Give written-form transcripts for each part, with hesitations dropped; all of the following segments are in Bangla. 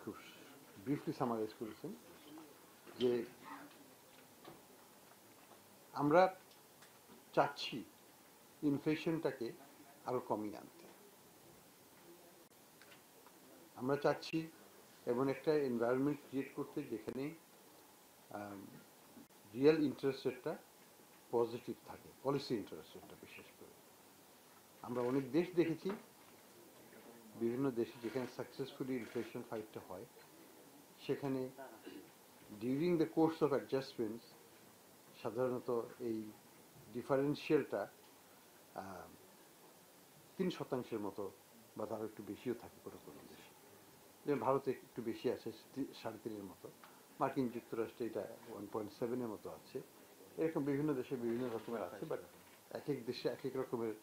খুব ব্রিফলি সামারাইজ করেছেন যে আমরা চাচ্ছি ইনফ্লেশনটাকে আরো কমিয়ে আনতে। আমরা চাচ্ছি এমন একটা এনভায়রনমেন্ট ক্রিয়েট করতে যেখানে রিয়েল ইন্টারেস্ট রেটটা পজিটিভ থাকে, পলিসি ইন্টারেস্ট রেটটা বিশেষ করে। আমরা অনেক দেশ দেখেছি, বিভিন্ন দেশে যেখানে সাকসেসফুলি ইনফ্লেশন ফাইটটা হয়, সেখানে ডিউরিং দ্য কোর্স অফ অ্যাডজাস্টমেন্টস সাধারণত এই ডিফারেন্সিয়ালটা 3% মতো বা তারও একটু বেশিও থাকে কোনো কোনো দেশে। যেমন ভারতে একটু বেশি আছে 3.5-এর মতো, মার্কিন যুক্তরাষ্ট্রে এটা 1.7-এর মতো আছে। এরকম বিভিন্ন দেশে বিভিন্ন রকমের আছে, বাট এক এক দেশে এক এক রকমের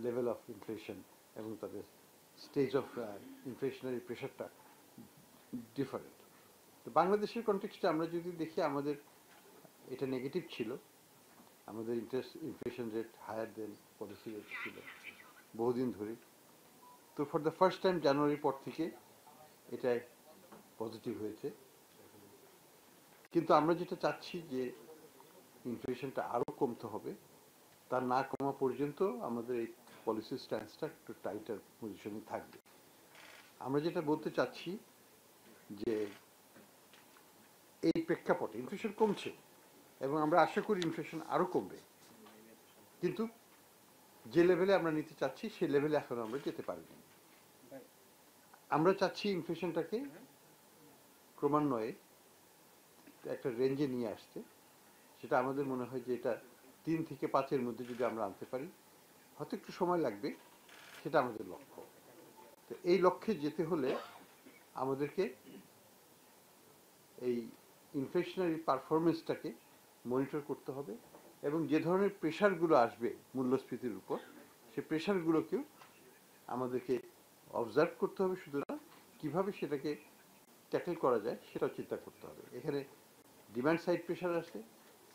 লেভেল অফ ইনফ্লেশন এবং তাদের স্টেজ অফ ইনফ্লেশনারি প্রেশারটা ডিফারেন্ট। তো বাংলাদেশের কনটেক্সটে আমরা যদি দেখি, আমাদের এটা নেগেটিভ ছিল, আমাদের inflation rate higher than policy rate ছিল বহুদিন ধরে। তো ফর দ্য ফার্স্ট টাইম জানুয়ারির পর থেকে এটা পজিটিভ হয়েছে। কিন্তু আমরা যেটা চাচ্ছি যে ইনফ্লেশনটা আরও কমতে হবে, তার না কমা পর্যন্ত আমাদের এই পলিসি স্ট্যান্সটা একটু টাইটার পজিশনে থাকবে। আমরা যেটা বলতে চাচ্ছি যে এই প্রেক্ষাপটে ইনফ্লেশন কমছে এবং আমরা আশা করি ইনফ্লেশন আরও কমবে, কিন্তু যে লেভেলে আমরা নিতে চাচ্ছি সেই লেভেলে এখন আমরা যেতে পারিনি। আমরা চাচ্ছি ইনফ্লেশনটাকে ক্রমান্বয়ে একটা রেঞ্জে নিয়ে আসতে। সেটা আমাদের মনে হয় যে এটা 3 থেকে 5-এর মধ্যে যদি আমরা আনতে পারি, হয়তো একটু সময় লাগবে, সেটা আমাদের লক্ষ্য। তো এই লক্ষ্যে যেতে হলে আমাদেরকে এই ইনফ্লেশনারি পারফরমেন্সটাকে মনিটর করতে হবে এবং যে ধরনের প্রেশারগুলো আসবে মূল্যস্ফীতির উপর, সেই প্রেশারগুলোকেও আমাদেরকে অবজার্ভ করতে হবে। শুধু না, কীভাবে সেটাকে ট্যাকেল করা যায় সেটাও চিন্তা করতে হবে। এখানে ডিমান্ড সাইড প্রেশার আছে,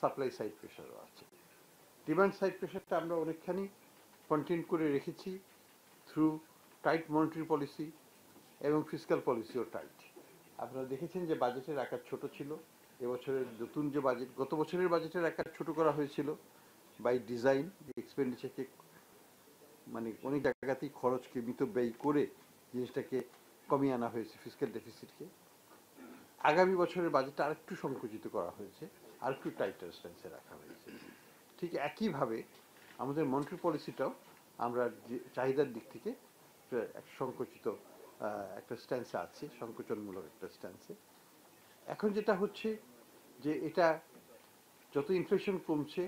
সাপ্লাই সাইড প্রেশারও আছে। ডিমান্ড সাইড প্রেশারটা আমরা অনেকখানি কন্টেইন করে রেখেছি থ্রু টাইট মনিটারি পলিসি এবং ফিসক্যাল পলিসিও টাইট। আপনারা দেখেছেন যে বাজেটের আকার ছোট ছিল। এবছরের নতুন যে বাজেট, গত বছরের বাজেটের আকার ছোট করা হয়েছিল বাই ডিজাইন, যে এক্সপেন্ডিচারকে মানে অনেক জায়গাতেই খরচকে মিতব্যয়ী করে জিনিসটাকে কমিয়ে আনা হয়েছে, ফিসক্যাল ডেফিসিটকে। আগামী বছরের বাজেটটা আরেকটু সংকুচিত করা হয়েছে, আরেকটু টাইটার স্ট্যান্সে রাখা হয়েছে। ঠিক একইভাবে আমাদের মনিটারি পলিসিটাও আমরা চাহিদার দিক থেকে সংকুচিত একটা স্ট্যান্সে আছে, সংকোচনমূলক একটা স্ট্যান্সে। এখন যেটা হচ্ছে যে এটা যত ইনফ্লেশন কমছে,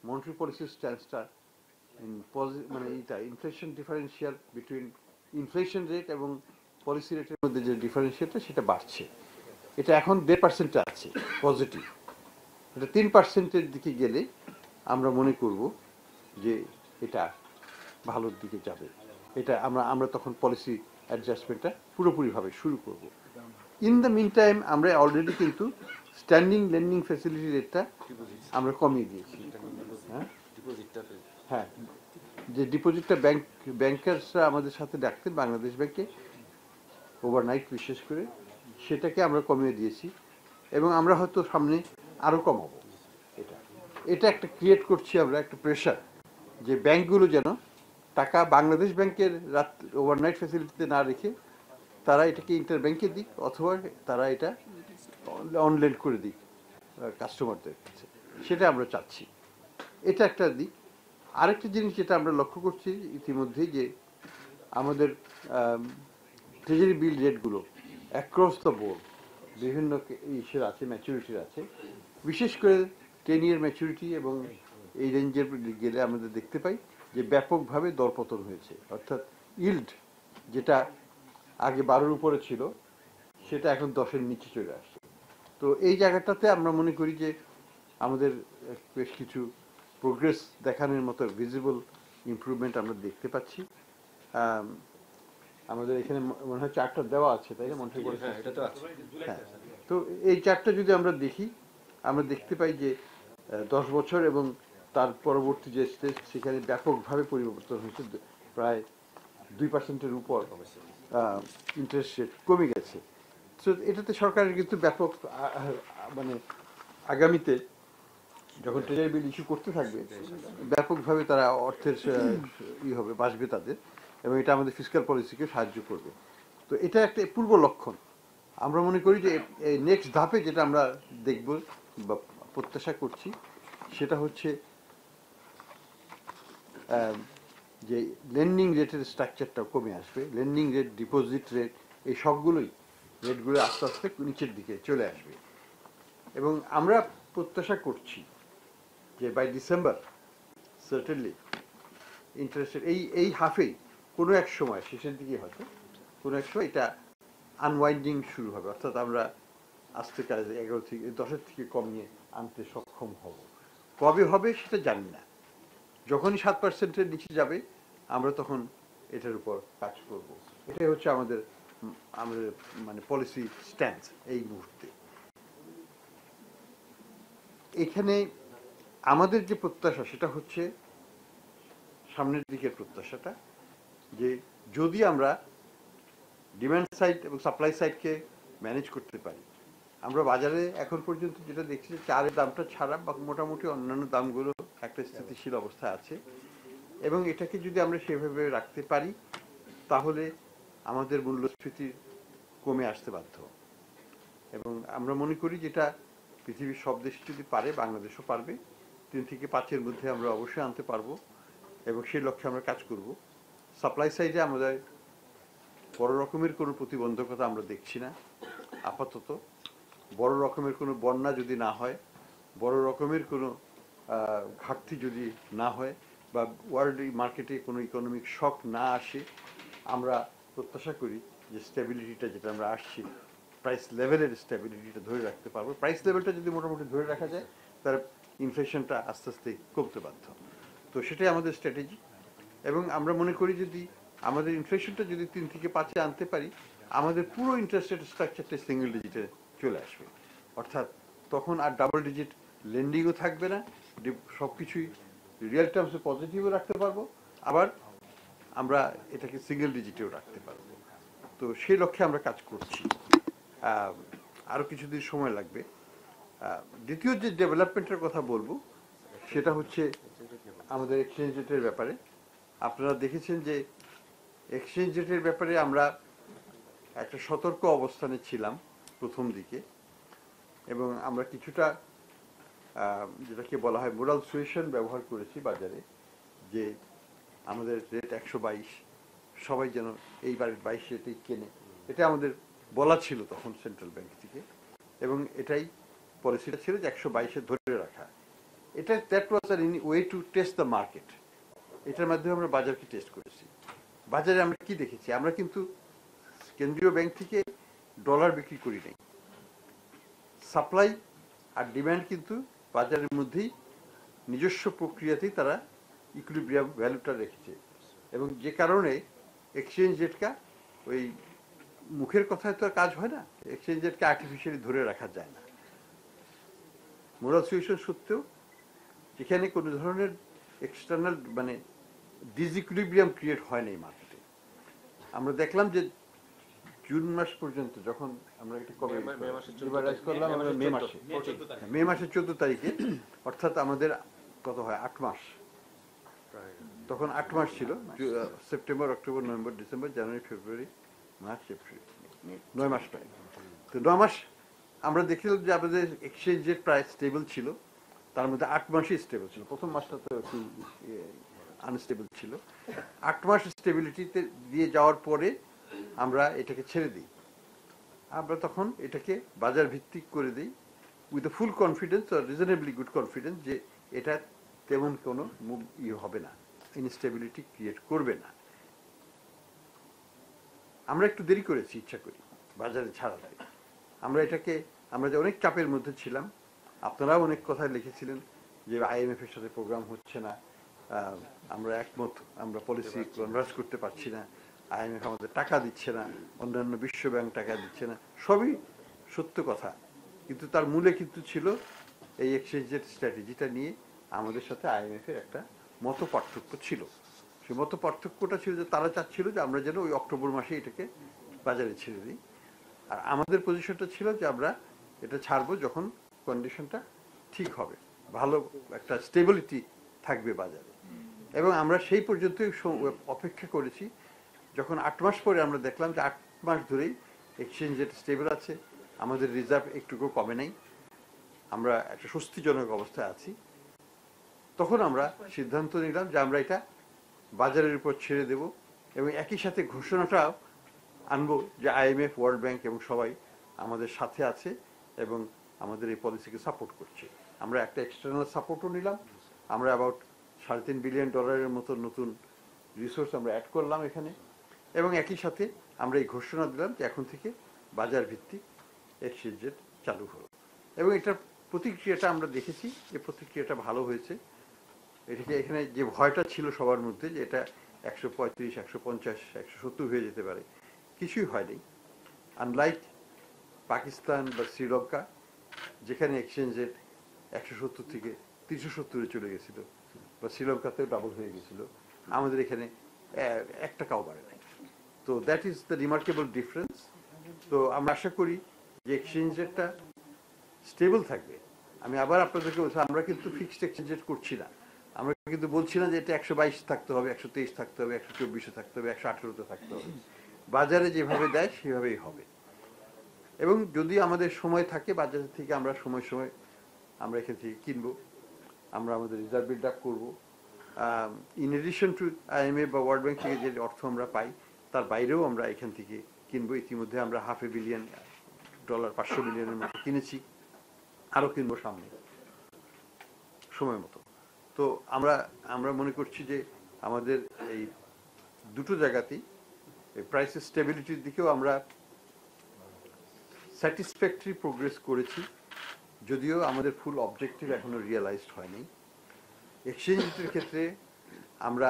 মনিটারি পলিসির স্ট্যান্সটা মানে এইটা inflation differential between inflation rate এবং পলিসি রেটের মধ্যে যে ডিফারেন্সিয়ালটা সেটা বাড়ছে। এটা এখন 1.5% আছে পজিটিভ। এটা 3%-এর দিকে গেলে আমরা মনে করব যে এটা ভালোর দিকে যাবে। এটা আমরা তখন পলিসি অ্যাডজাস্টমেন্টটা পুরোপুরিভাবে শুরু করব। ইন দ্য মিন টাইম আমরা অলরেডি কিন্তু স্ট্যান্ডিং লেন্ডিং ফ্যাসিলিটি রেটটা আমরা কমিয়ে দিয়েছি। হ্যাঁ, যে ডিপোজিটটা ব্যাংকার্সরা আমাদের সাথে ডাকতেন বাংলাদেশ ব্যাংকে ওভারনাইট বিশেষ করে, সেটাকে আমরা কমিয়ে দিয়েছি এবং আমরা হয়তো সামনে আরও কমাবো। এটা একটা ক্রিয়েট করছি আমরা, একটা প্রেশার যে ব্যাংকগুলো যেন টাকা বাংলাদেশ ব্যাংকের ওভারনাইট ফ্যাসিলিটিতে না রেখে তারা এটাকে ইন্টার ব্যাংকে দিক, অথবা তারা এটা অনলাইন করে দিক কাস্টমারদের কাছে, সেটা আমরা চাচ্ছি। এটা একটা দিক। আরেকটা জিনিস যেটা আমরা লক্ষ্য করছি ইতিমধ্যেই, যে আমাদের ট্রেজারি বিল রেটগুলো অ্যাক্রস দ্য বোর্ড বিভিন্ন ইস্যুর আছে, ম্যাচুরিটির আছে। বিশেষ করে 10-year ম্যাচুরিটি এবং এই রেঞ্জের গেলে আমাদের দেখতে পাই যে ব্যাপকভাবে দরপতন হয়েছে। অর্থাৎ ইল্ড যেটা আগে 12-এর উপরে ছিল, সেটা এখন 10-এর নিচে চলে আসছে। তো এই জায়গাটাতে আমরা মনে করি যে আমাদের বেশ কিছু প্রোগ্রেস দেখানোর মতো ভিজিবল ইমপ্রুভমেন্ট আমরা দেখতে পাচ্ছি। আমাদের এখানে মনে হয় চার্টটা দেওয়া আছে, তাই না? মনে হয় হ্যাঁ। তো এই চার্টটা যদি আমরা দেখি, আমরা দেখতে পাই যে 10 বছর এবং তার পরবর্তী যে স্টেজ, সেখানে ব্যাপকভাবে পরিবর্তন হয়েছে। প্রায় 2%-এর উপর ইন্টারেস্ট রেট কমে গেছে। তো এটাতে সরকারের কিন্তু ব্যাপক মানে আগামীতে যখন ট্রেজারি বিল ইস্যু করতে থাকবে ব্যাপকভাবে তারা অর্থের হবে বাঁচবে তাদের, এবং এটা আমাদের ফিসক্যাল পলিসিকে সাহায্য করবে। তো এটা একটা পূর্ব লক্ষণ। আমরা মনে করি যে এই নেক্সট ধাপে যেটা আমরা দেখব বা প্রত্যাশা করছি সেটা হচ্ছে যে লেন্ডিং রেটের স্ট্রাকচারটা কমে আসবে, লেন্ডিং রেট, ডিপোজিট রেট, এই সবগুলোই রেটগুলো আস্তে আস্তে নিচের দিকে চলে আসবে। এবং আমরা প্রত্যাশা করছি যে বাই ডিসেম্বর সার্টেনলি ইন্টারেস্টের এই হাফেই কোনো এক সময় শেষের দিকে হয়তো কোনো এক সময় এটা আনওয়াইন্ডিং শুরু হবে, অর্থাৎ আমরা আস্তে কাজে 11 থেকে 10-এর থেকে কমিয়ে আনতে সক্ষম হব। কবে হবে সেটা জানি না। যখনই 7%-এর নিচে যাবে আমরা তখন এটার উপর কাজ করব। এটাই হচ্ছে আমাদের মানে পলিসি স্ট্যান্স এই মুহূর্তে। এখানে আমাদের যে প্রত্যাশা সেটা হচ্ছে সামনের দিকের প্রত্যাশাটা, যে যদি আমরা ডিমান্ড সাইড এবং সাপ্লাই সাইডকে ম্যানেজ করতে পারি। আমরা বাজারে এখন পর্যন্ত যেটা দেখছি যে চালের দামটা ছাড়া বা মোটামুটি অন্যান্য দামগুলো একটা স্থিতিশীল অবস্থায় আছে, এবং এটাকে যদি আমরা সেভাবে রাখতে পারি তাহলে আমাদের মূল্যস্ফীতি কমে আসতে বাধ্য। এবং আমরা মনে করি যেটা পৃথিবীর সব দেশ যদি পারে, বাংলাদেশও পারবে। 3 থেকে 5-এর মধ্যে আমরা অবশ্যই আনতে পারবো, এবং সেই লক্ষ্যে আমরা কাজ করব। সাপ্লাই সাইডে আমাদের বড় রকমের কোনো প্রতিবন্ধকতা আমরা দেখছি না আপাতত। বড় রকমের কোনো বন্যা যদি না হয়, বড় রকমের কোনো ঘাটতি যদি না হয়, বা ওয়ার্ল্ড মার্কেটে কোনো ইকোনমিক শক না আসে, আমরা প্রত্যাশা করি যে স্টেবিলিটিটা যেটা আমরা আসছি, প্রাইস লেভেলের স্টেবিলিটিটা ধরে রাখতে পারবো। প্রাইস লেভেলটা যদি মোটামুটি ধরে রাখা যায় তার ইনফ্লেশনটা আস্তে আস্তে কমতে বাধ্য। তো সেটাই আমাদের স্ট্র্যাটেজি। এবং আমরা মনে করি যদি আমাদের ইনফ্লেশনটা যদি 3 থেকে 5-এ আনতে পারি, আমাদের পুরো ইন্টারেস্ট রেট স্ট্রাকচারটা সিঙ্গেল ডিজিটে চলে আসবে। অর্থাৎ তখন আর ডাবল ডিজিট লেন্ডিংও থাকবে না, সব কিছুই রিয়েল টার্মসে পজিটিভও রাখতে পারবো, আবার আমরা এটাকে সিঙ্গেল ডিজিটেও রাখতে পারবো। তো সেই লক্ষ্যে আমরা কাজ করছি। আরও কিছুদিন সময় লাগবে। দ্বিতীয় যে ডেভেলপমেন্টের কথা বলবো সেটা হচ্ছে আমাদের এক্সচেঞ্জ রেটের ব্যাপারে। আপনারা দেখেছেন যে এক্সচেঞ্জ রেটের ব্যাপারে আমরা একটা সতর্ক অবস্থানে ছিলাম প্রথম দিকে, এবং আমরা কিছুটা যেটাকে বলা হয় মোরাল সুয়েশন ব্যবহার করেছি বাজারে, যে আমাদের রেট 122, সবাই যেন এইবার 22 রেটেই কেনে। এটা আমাদের বলা ছিল তখন সেন্ট্রাল ব্যাংক থেকে, এবং এটাই পলিসিটা ছিল যে 122-এ ধরে রাখা। এটা that was our way to test the market. এটার মাধ্যমে আমরা বাজারকে টেস্ট করেছি। বাজারে আমরা কি দেখেছি, আমরা কিন্তু কেন্দ্রীয় ব্যাংক থেকে ডলার বিক্রি করি নাই। সাপ্লাই আর ডিমান্ড কিন্তু বাজারের মধ্যেই নিজস্ব প্রক্রিয়াতেই তারা ইকুইলিব্রিয়াম ভ্যালুটা রেখেছে, এবং যে কারণে এক্সচেঞ্জ রেটটা ওই মুখের কথায় তো আর কাজ হয় না, এক্সচেঞ্জ রেটকে আর্টিফিশিয়ালি ধরে রাখা যায় না। মোরাল সুয়েশন সত্ত্বেও যেখানে কোনো ধরনের এক্সটার্নাল মানে ডিসইকুইলিব্রিয়াম ক্রিয়েট হয় না এই মার্কেটে। আমরা দেখলাম যে জুন মাস পর্যন্ত, যখন আমরা এটা কবে লিবারাইজ করলাম, আমরা মে মাসের 14 তারিখে, অর্থাৎ আমাদের কত হয় 8 মাস, তখন 8 মাস ছিল, সেপ্টেম্বর, অক্টোবর, নভেম্বর, ডিসেম্বর, জানুয়ারি, ফেব্রুয়ারি, মার্চ, এপ্রিল, 9 মাস প্রায়। তো 9 মাস আমরা দেখলাম যে আমাদের এক্সচেঞ্জ রেট প্রায় স্টেবল ছিল। তার মধ্যে 8 মাসই স্টেবল ছিল, প্রথম মাসটা তো একটু আনস্টেবল ছিল। 8 মাস স্টেবিলিটিতে দিয়ে যাওয়ার পরে আমরা এটাকে ছেড়ে দিই। আমরা তখন এটাকে বাজার ভিত্তিক করে দিই উইথ এ ফুল কনফিডেন্স আর রিজনেবলি গুড কনফিডেন্স যে এটা তেমন কোনো হবে না, ইনস্টেবিলিটি ক্রিয়েট করবে না। আমরা একটু দেরি করেছি ইচ্ছা করি বাজারে ছাড়াতে। আমরা যে অনেক চাপের মধ্যে ছিলাম, আপনারাও অনেক কথা লিখেছিলেন যে IMF এর সাথে প্রোগ্রাম হচ্ছে না, আমরা একমত, আমরা পলিসি কনভার্স করতে পারছি না, IMF আমাদের টাকা দিচ্ছে না, অন্যান্য বিশ্ব ব্যাংক টাকা দিচ্ছে না, সবই সত্য কথা। কিন্তু তার মূলে কিন্তু ছিল এই এক্সচেঞ্জ রেট স্ট্র্যাটেজিটা নিয়ে আমাদের সাথে IMF এর একটা মত পার্থক্য ছিল। সে মতো পার্থক্যটা ছিল যে তারা চাচ্ছিল যে আমরা যেন ওই অক্টোবর মাসে এটাকে বাজারে ছেড়ে দিই, আর আমাদের পজিশনটা ছিল যে আমরা এটা ছাড়বো যখন কন্ডিশনটা ঠিক হবে, ভালো একটা স্টেবিলিটি থাকবে বাজারে। এবং আমরা সেই পর্যন্তই অপেক্ষা করেছি। যখন 8 মাস পরে আমরা দেখলাম যে 8 মাস ধরেই এক্সচেঞ্জ রেট স্টেবল আছে, আমাদের রিজার্ভ একটুকু কমে নাই, আমরা একটা স্বস্তিজনক অবস্থায় আছি, তখন আমরা সিদ্ধান্ত নিলাম যে আমরা এটা বাজারের উপর ছেড়ে দেব। এবং একই সাথে ঘোষণাটাও আনবো যে IMF, ওয়ার্ল্ড ব্যাংক এবং সবাই আমাদের সাথে আছে এবং আমাদের এই পলিসিকে সাপোর্ট করছে। আমরা একটা এক্সটার্নাল সাপোর্টও নিলাম, আমরা অ্যাবাউট $3.5 বিলিয়ন মতো নতুন রিসোর্স আমরা অ্যাড করলাম এখানে, এবং একই সাথে আমরা এই ঘোষণা দিলাম যে এখন থেকে বাজার ভিত্তিক এক্সচেঞ্জ রেট চালু হলো। এবং এটার প্রতিক্রিয়াটা আমরা দেখেছি যে প্রতিক্রিয়াটা ভালো হয়েছে। এটাকে এখানে যে ভয়টা ছিল সবার মধ্যে যে এটা 135, 150, 170 হয়ে যেতে পারে, কিছুই হয়নি। আনলাইক পাকিস্তান বা শ্রীলঙ্কা, যেখানে এক্সচেঞ্জ রেট 170 থেকে 370 চলে গেছিল, বা শ্রীলঙ্কাতেও ডাবল হয়ে গেছিল, আমাদের এখানে 1 টাকাও বাড়ে নাই। তো that is the remarkable difference. তো আমরা আশা করি যে এক্সচেঞ্জ রেটটা স্টেবল থাকবে। আমি আবার আপনাদেরকে বলছি, আমরা কিন্তু ফিক্সড এক্সচেঞ্জ রেট করছি না, আমরা কিন্তু বলছি না যে এটা 122 থাকতে হবে, 123 থাকতে হবে, 124 থাকতে হবে, 118 থাকতে হবে। বাজারে যেভাবে দেয় সেভাবেই হবে। এবং যদি আমাদের সময় থাকে বাজার থেকে আমরা সময় সময় আমরা এখান থেকে কিনবো, আমরা আমাদের রিজার্ভ বিল্ড আপ করবো। ইন এডিশন টু IMF বা ওয়ার্ল্ড ব্যাংক থেকে যে অর্থ আমরা পাই তার বাইরেও আমরা এখান থেকে কিনবো। ইতিমধ্যে আমরা $500 বিলিয়ন, $500 মিলিয়নের মতো কিনেছি, আরও কিনবো সামনে সময় মতো। তো আমরা মনে করছি যে আমাদের এই দুটো জায়গাতেই প্রাইসের স্টেবিলিটির দিকেও আমরা স্যাটিসফ্যাক্টরি প্রোগ্রেস করেছি, যদিও আমাদের ফুল অবজেক্টিভ এখনো রিয়েলাইজড হয়নি। এক্সচেঞ্জ রেটের ক্ষেত্রে আমরা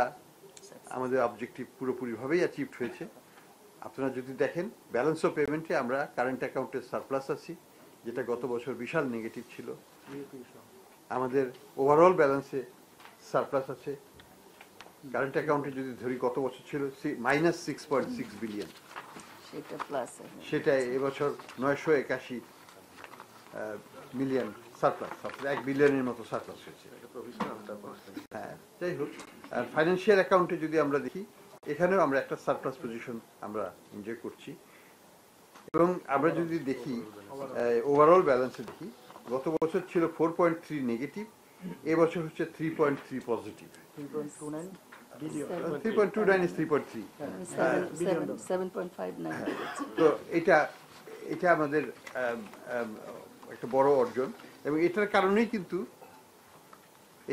আমাদের অবজেক্টিভ পুরোপুরিভাবেই অ্যাচিভড হয়েছে। আপনারা যদি দেখেন ব্যালেন্স অফ পেমেন্টে আমরা কারেন্ট অ্যাকাউন্টের সারপ্লাস আছি, যেটা গত বছর বিশাল নেগেটিভ ছিল। আমাদের ওভারঅল ব্যালেন্সে সারপ্লাস আছে। কারেন্ট অ্যাকাউন্টে যদি ধরি গত বছর ছিল -6.6 বিলিয়ন, সেটা এবছর 981 মিলিয়ন সারপ্লাস, 1 বিলিয়নের মতো সারপ্লাস হয়েছে। হ্যাঁ, যাই হোক, আর ফাইন্যান্সিয়াল অ্যাকাউন্টে যদি আমরা দেখি এখানেও আমরা একটা সারপ্লাস পজিশন আমরা এনজয় করছি। এবং আমরা যদি দেখি ওভারঅল ব্যালেন্সে দেখি, গত বছর ছিল 4.3 নেগেটিভ, এবছর হচ্ছে 3.3 পজিটিভ। 3.29 is 3.3. তো এটা আমাদের একটা বড় অর্জন, এবং এটার কারণেই কিন্তু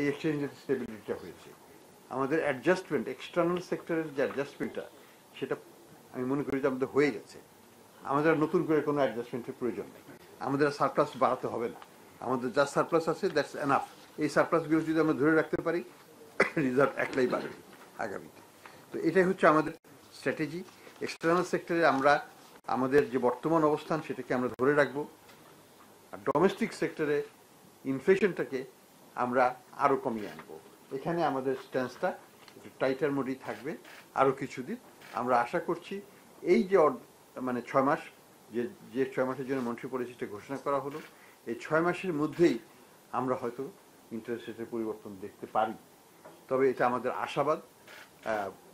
এই এক্সচেঞ্জের স্টেবিলিটিটা হয়েছে। আমাদের অ্যাডজাস্টমেন্ট, এক্সটার্নাল সেক্টরের যে অ্যাডজাস্টমেন্টটা, সেটা আমি মনে করি যে আমাদের হয়ে গেছে। আমাদের নতুন করে কোনো অ্যাডজাস্টমেন্টের প্রয়োজন নেই, আমাদের সারপ্লাস বাড়াতে হবে না, আমাদের যা সারপ্লাস আছে দ্যাটস এনাফ। এই সারপ্লাসগুলো যদি আমরা ধরে রাখতে পারি, রিজার্ভ একলাই বাড়বে আগামীতে। তো এটাই হচ্ছে আমাদের স্ট্র্যাটেজি। এক্সটার্নাল সেক্টরে আমরা আমাদের যে বর্তমান অবস্থান সেটাকে আমরা ধরে রাখবো, আর ডোমেস্টিক সেক্টরে ইনফ্লেশনটাকে আমরা আরও কমিয়ে আনবো। এখানে আমাদের স্ট্যান্সটা একটু টাইটার মোডেই থাকবে আরও কিছুদিন। আমরা আশা করছি এই যে 6 মাস, যে 6 মাসের জন্য মন্ট্রি পলিসিটা ঘোষণা করা হলো, এই 6 মাসের মধ্যেই আমরা হয়তো ইন্টারেস্ট রেটের পরিবর্তন দেখতে পারি। তবে এটা আমাদের আশাবাদ।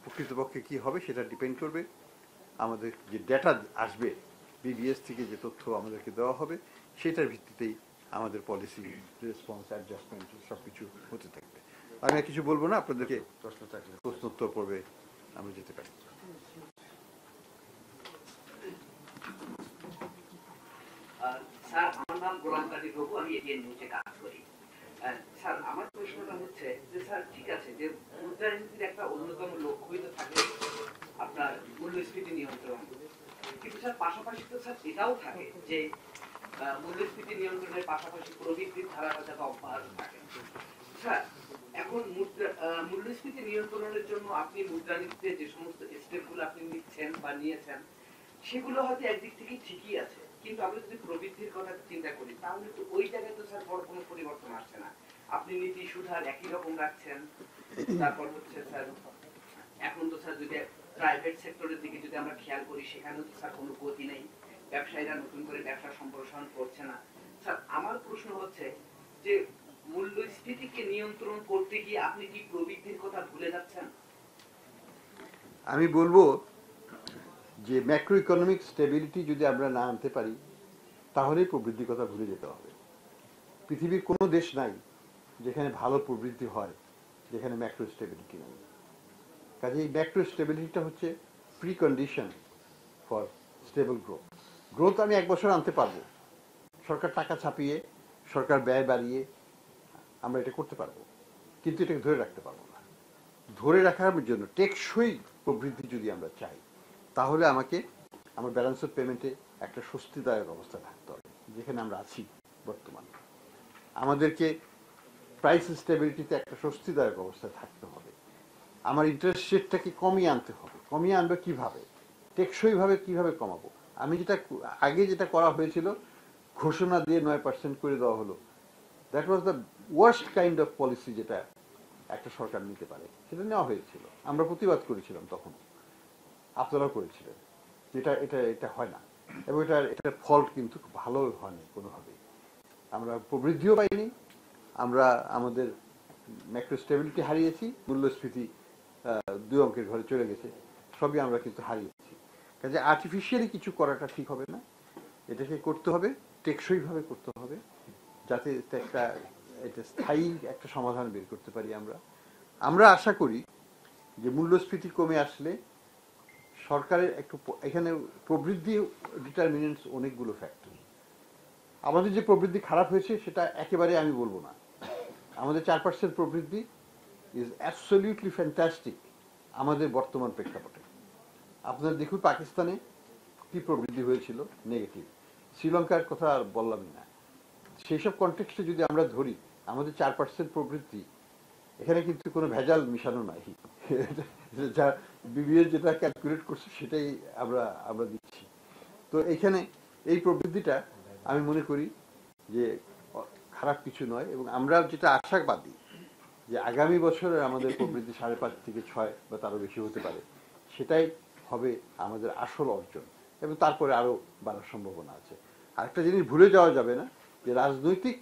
প্রকৃতপক্ষে কি হবে সেটা ডিপেন্ড করবে আমাদের যে ডেটা আসবে, BBS থেকে যে তথ্য আমাদেরকে দেওয়া হবে, সেটার ভিত্তিতেই আমাদের পলিসি রেসপন্স, অ্যাডজাস্টমেন্ট সব কিছু হতে থাকবে। আমি আর কিছু বলবো না, আপনাদেরকে প্রশ্ন উত্তর পর্বে আমরা যেতে পারি। স্যার, আমার নাম গোলাম কাদির বাবু, আমি এটিএন নিউজে কাজ করি। স্যার, আমার প্রশ্নটা হচ্ছে যে স্যার, ঠিক আছে যে মুদ্রানীতির একটা অন্যতম লক্ষ্যই তো থাকে আপনার মূল্যস্ফীতি নিয়ন্ত্রণ, কিন্তু স্যার পাশাপাশি তো স্যার এটাও থাকে যে মূল্যস্ফীতি নিয়ন্ত্রণের পাশাপাশি প্রবৃদ্ধির ধারাটা যাতে অব্যাহত থাকে। স্যার, এখন মূল্যস্ফীতি নিয়ন্ত্রণের জন্য আপনি মুদ্রানীতিতে যে সমস্ত স্টেপগুলো আপনি নিচ্ছেন বা নিয়েছেন, সেগুলো হয়তো একদিক থেকে ঠিকই আছে, কিন্তু আমরা যদি প্রবৃদ্ধির কথা চিন্তা করি তাহলে তো ওই জায়গায় তো স্যার বড় কোনো পরিবর্তন আসছে না। আপনি নীতি সুধার একই রকম রাখছেন, তারপর হচ্ছে স্যার এখন তো স্যার যদি প্রাইভেট সেক্টরের দিকে যদি আমরা খেয়াল করি সেখানেও তো স্যার কোনো গতি নেই, ব্যবসায়ীরা নতুন করে ব্যবসা সম্প্রসারণ করছে না। স্যার আমার প্রশ্ন হচ্ছে যে মূল্যস্ফীতিকে নিয়ন্ত্রণ করতে গিয়ে আপনি কি প্রবৃদ্ধির কথা ভুলে যাচ্ছেন? আমি বলবো যে ম্যাক্রো ইকোনমিক স্টেবিলিটি যদি আমরা না আনতে পারি তাহলেই প্রবৃদ্ধির কথা ভুলে যেতে হবে। পৃথিবীর কোনো দেশ নাই যেখানে ভালো প্রবৃদ্ধি হয় যেখানে ম্যাক্রো স্টেবিলিটি নেই। কাজে এই ম্যাক্রো স্টেবিলিটিটা হচ্ছে pre condition for stable growth. Growth আমি এক বছর আনতে পারবো, সরকার টাকা ছাপিয়ে, সরকার ব্যয় বাড়িয়ে আমরা এটা করতে পারবো, কিন্তু এটাকে ধরে রাখতে পারবো না। ধরে রাখার জন্য টেকসই প্রবৃদ্ধি যদি আমরা চাই তাহলে আমাকে আমার ব্যালেন্স অফ পেমেন্টে একটা স্বস্তিদায়ক অবস্থা থাকতে হবে, যেখানে আমরা আছি বর্তমানে। আমাদেরকে প্রাইস স্টেবিলিটিতে একটা স্বস্তিদায়ক অবস্থায় থাকতে হবে। আমার ইন্টারেস্ট রেটটাকে কমিয়ে আনতে হবে। কমিয়ে আনবে কিভাবে? টেকসইভাবে কিভাবে কমাবো? আমি আগে যেটা করা হয়েছিল, ঘোষণা দিয়ে 9% করে দেওয়া হলো, that was the worst kind of policy যেটা একটা সরকার নিতে পারে। সেটা নেওয়া হয়েছিল, আমরা প্রতিবাদ করেছিলাম তখন, আপনারাও করেছিলেন। এটা এটা এটা হয় না, এবং এটার ফল কিন্তু ভালো হয়নি কোনোভাবেই। আমরা প্রবৃদ্ধিও পাইনি, আমরা আমাদের ম্যাক্রো স্টেবিলিটি হারিয়েছি, মূল্যস্ফীতি 2 অঙ্কের ঘরে চলে গেছে, সবই আমরা কিন্তু হারিয়েছি। কাজে আর্টিফিশিয়ালি কিছু করাটা ঠিক হবে না, এটাকে করতে হবে টেকসইভাবে করতে হবে, যাতে এটা স্থায়ী একটা সমাধান বের করতে পারি। আমরা আশা করি যে মূল্যস্ফীতি কমে আসলে সরকারের এখানে প্রবৃদ্ধি ডিটারমিনেন্টস অনেকগুলো ফ্যাক্টর। আমাদের যে প্রবৃদ্ধি খারাপ হয়েছে সেটা একেবারে আমি বলবো না। আমাদের 4% প্রবৃদ্ধি ইজ অ্যাবসলিউটলি ফ্যান্টাস্টিক আমাদের বর্তমান প্রেক্ষাপটে। আপনারা দেখুন পাকিস্তানে কি প্রবৃদ্ধি হয়েছিল, নেগেটিভ। শ্রীলঙ্কার কথা আর বললামই না। সেই সব কনটেক্সটে যদি আমরা ধরি, আমাদের 4% প্রবৃদ্ধি, এখানে কিন্তু কোনো ভেজাল মিশানো নাই। যা বিবিএ যেটা ক্যালকুলেট করছে সেটাই আমরা দিচ্ছি। তো এইখানে এই প্রবৃদ্ধিটা আমি মনে করি যে খারাপ কিছু নয়, এবং আমরা যেটা আশাবাদী যে আগামী বছরে আমাদের প্রবৃদ্ধি 5.5 থেকে 6 বা তারও বেশি হতে পারে, সেটাই হবে আমাদের আসল অর্জন, এবং তারপরে আরো বাড়ার সম্ভাবনা আছে। আরেকটা জিনিস ভুলে যাওয়া যাবে না, যে রাজনৈতিক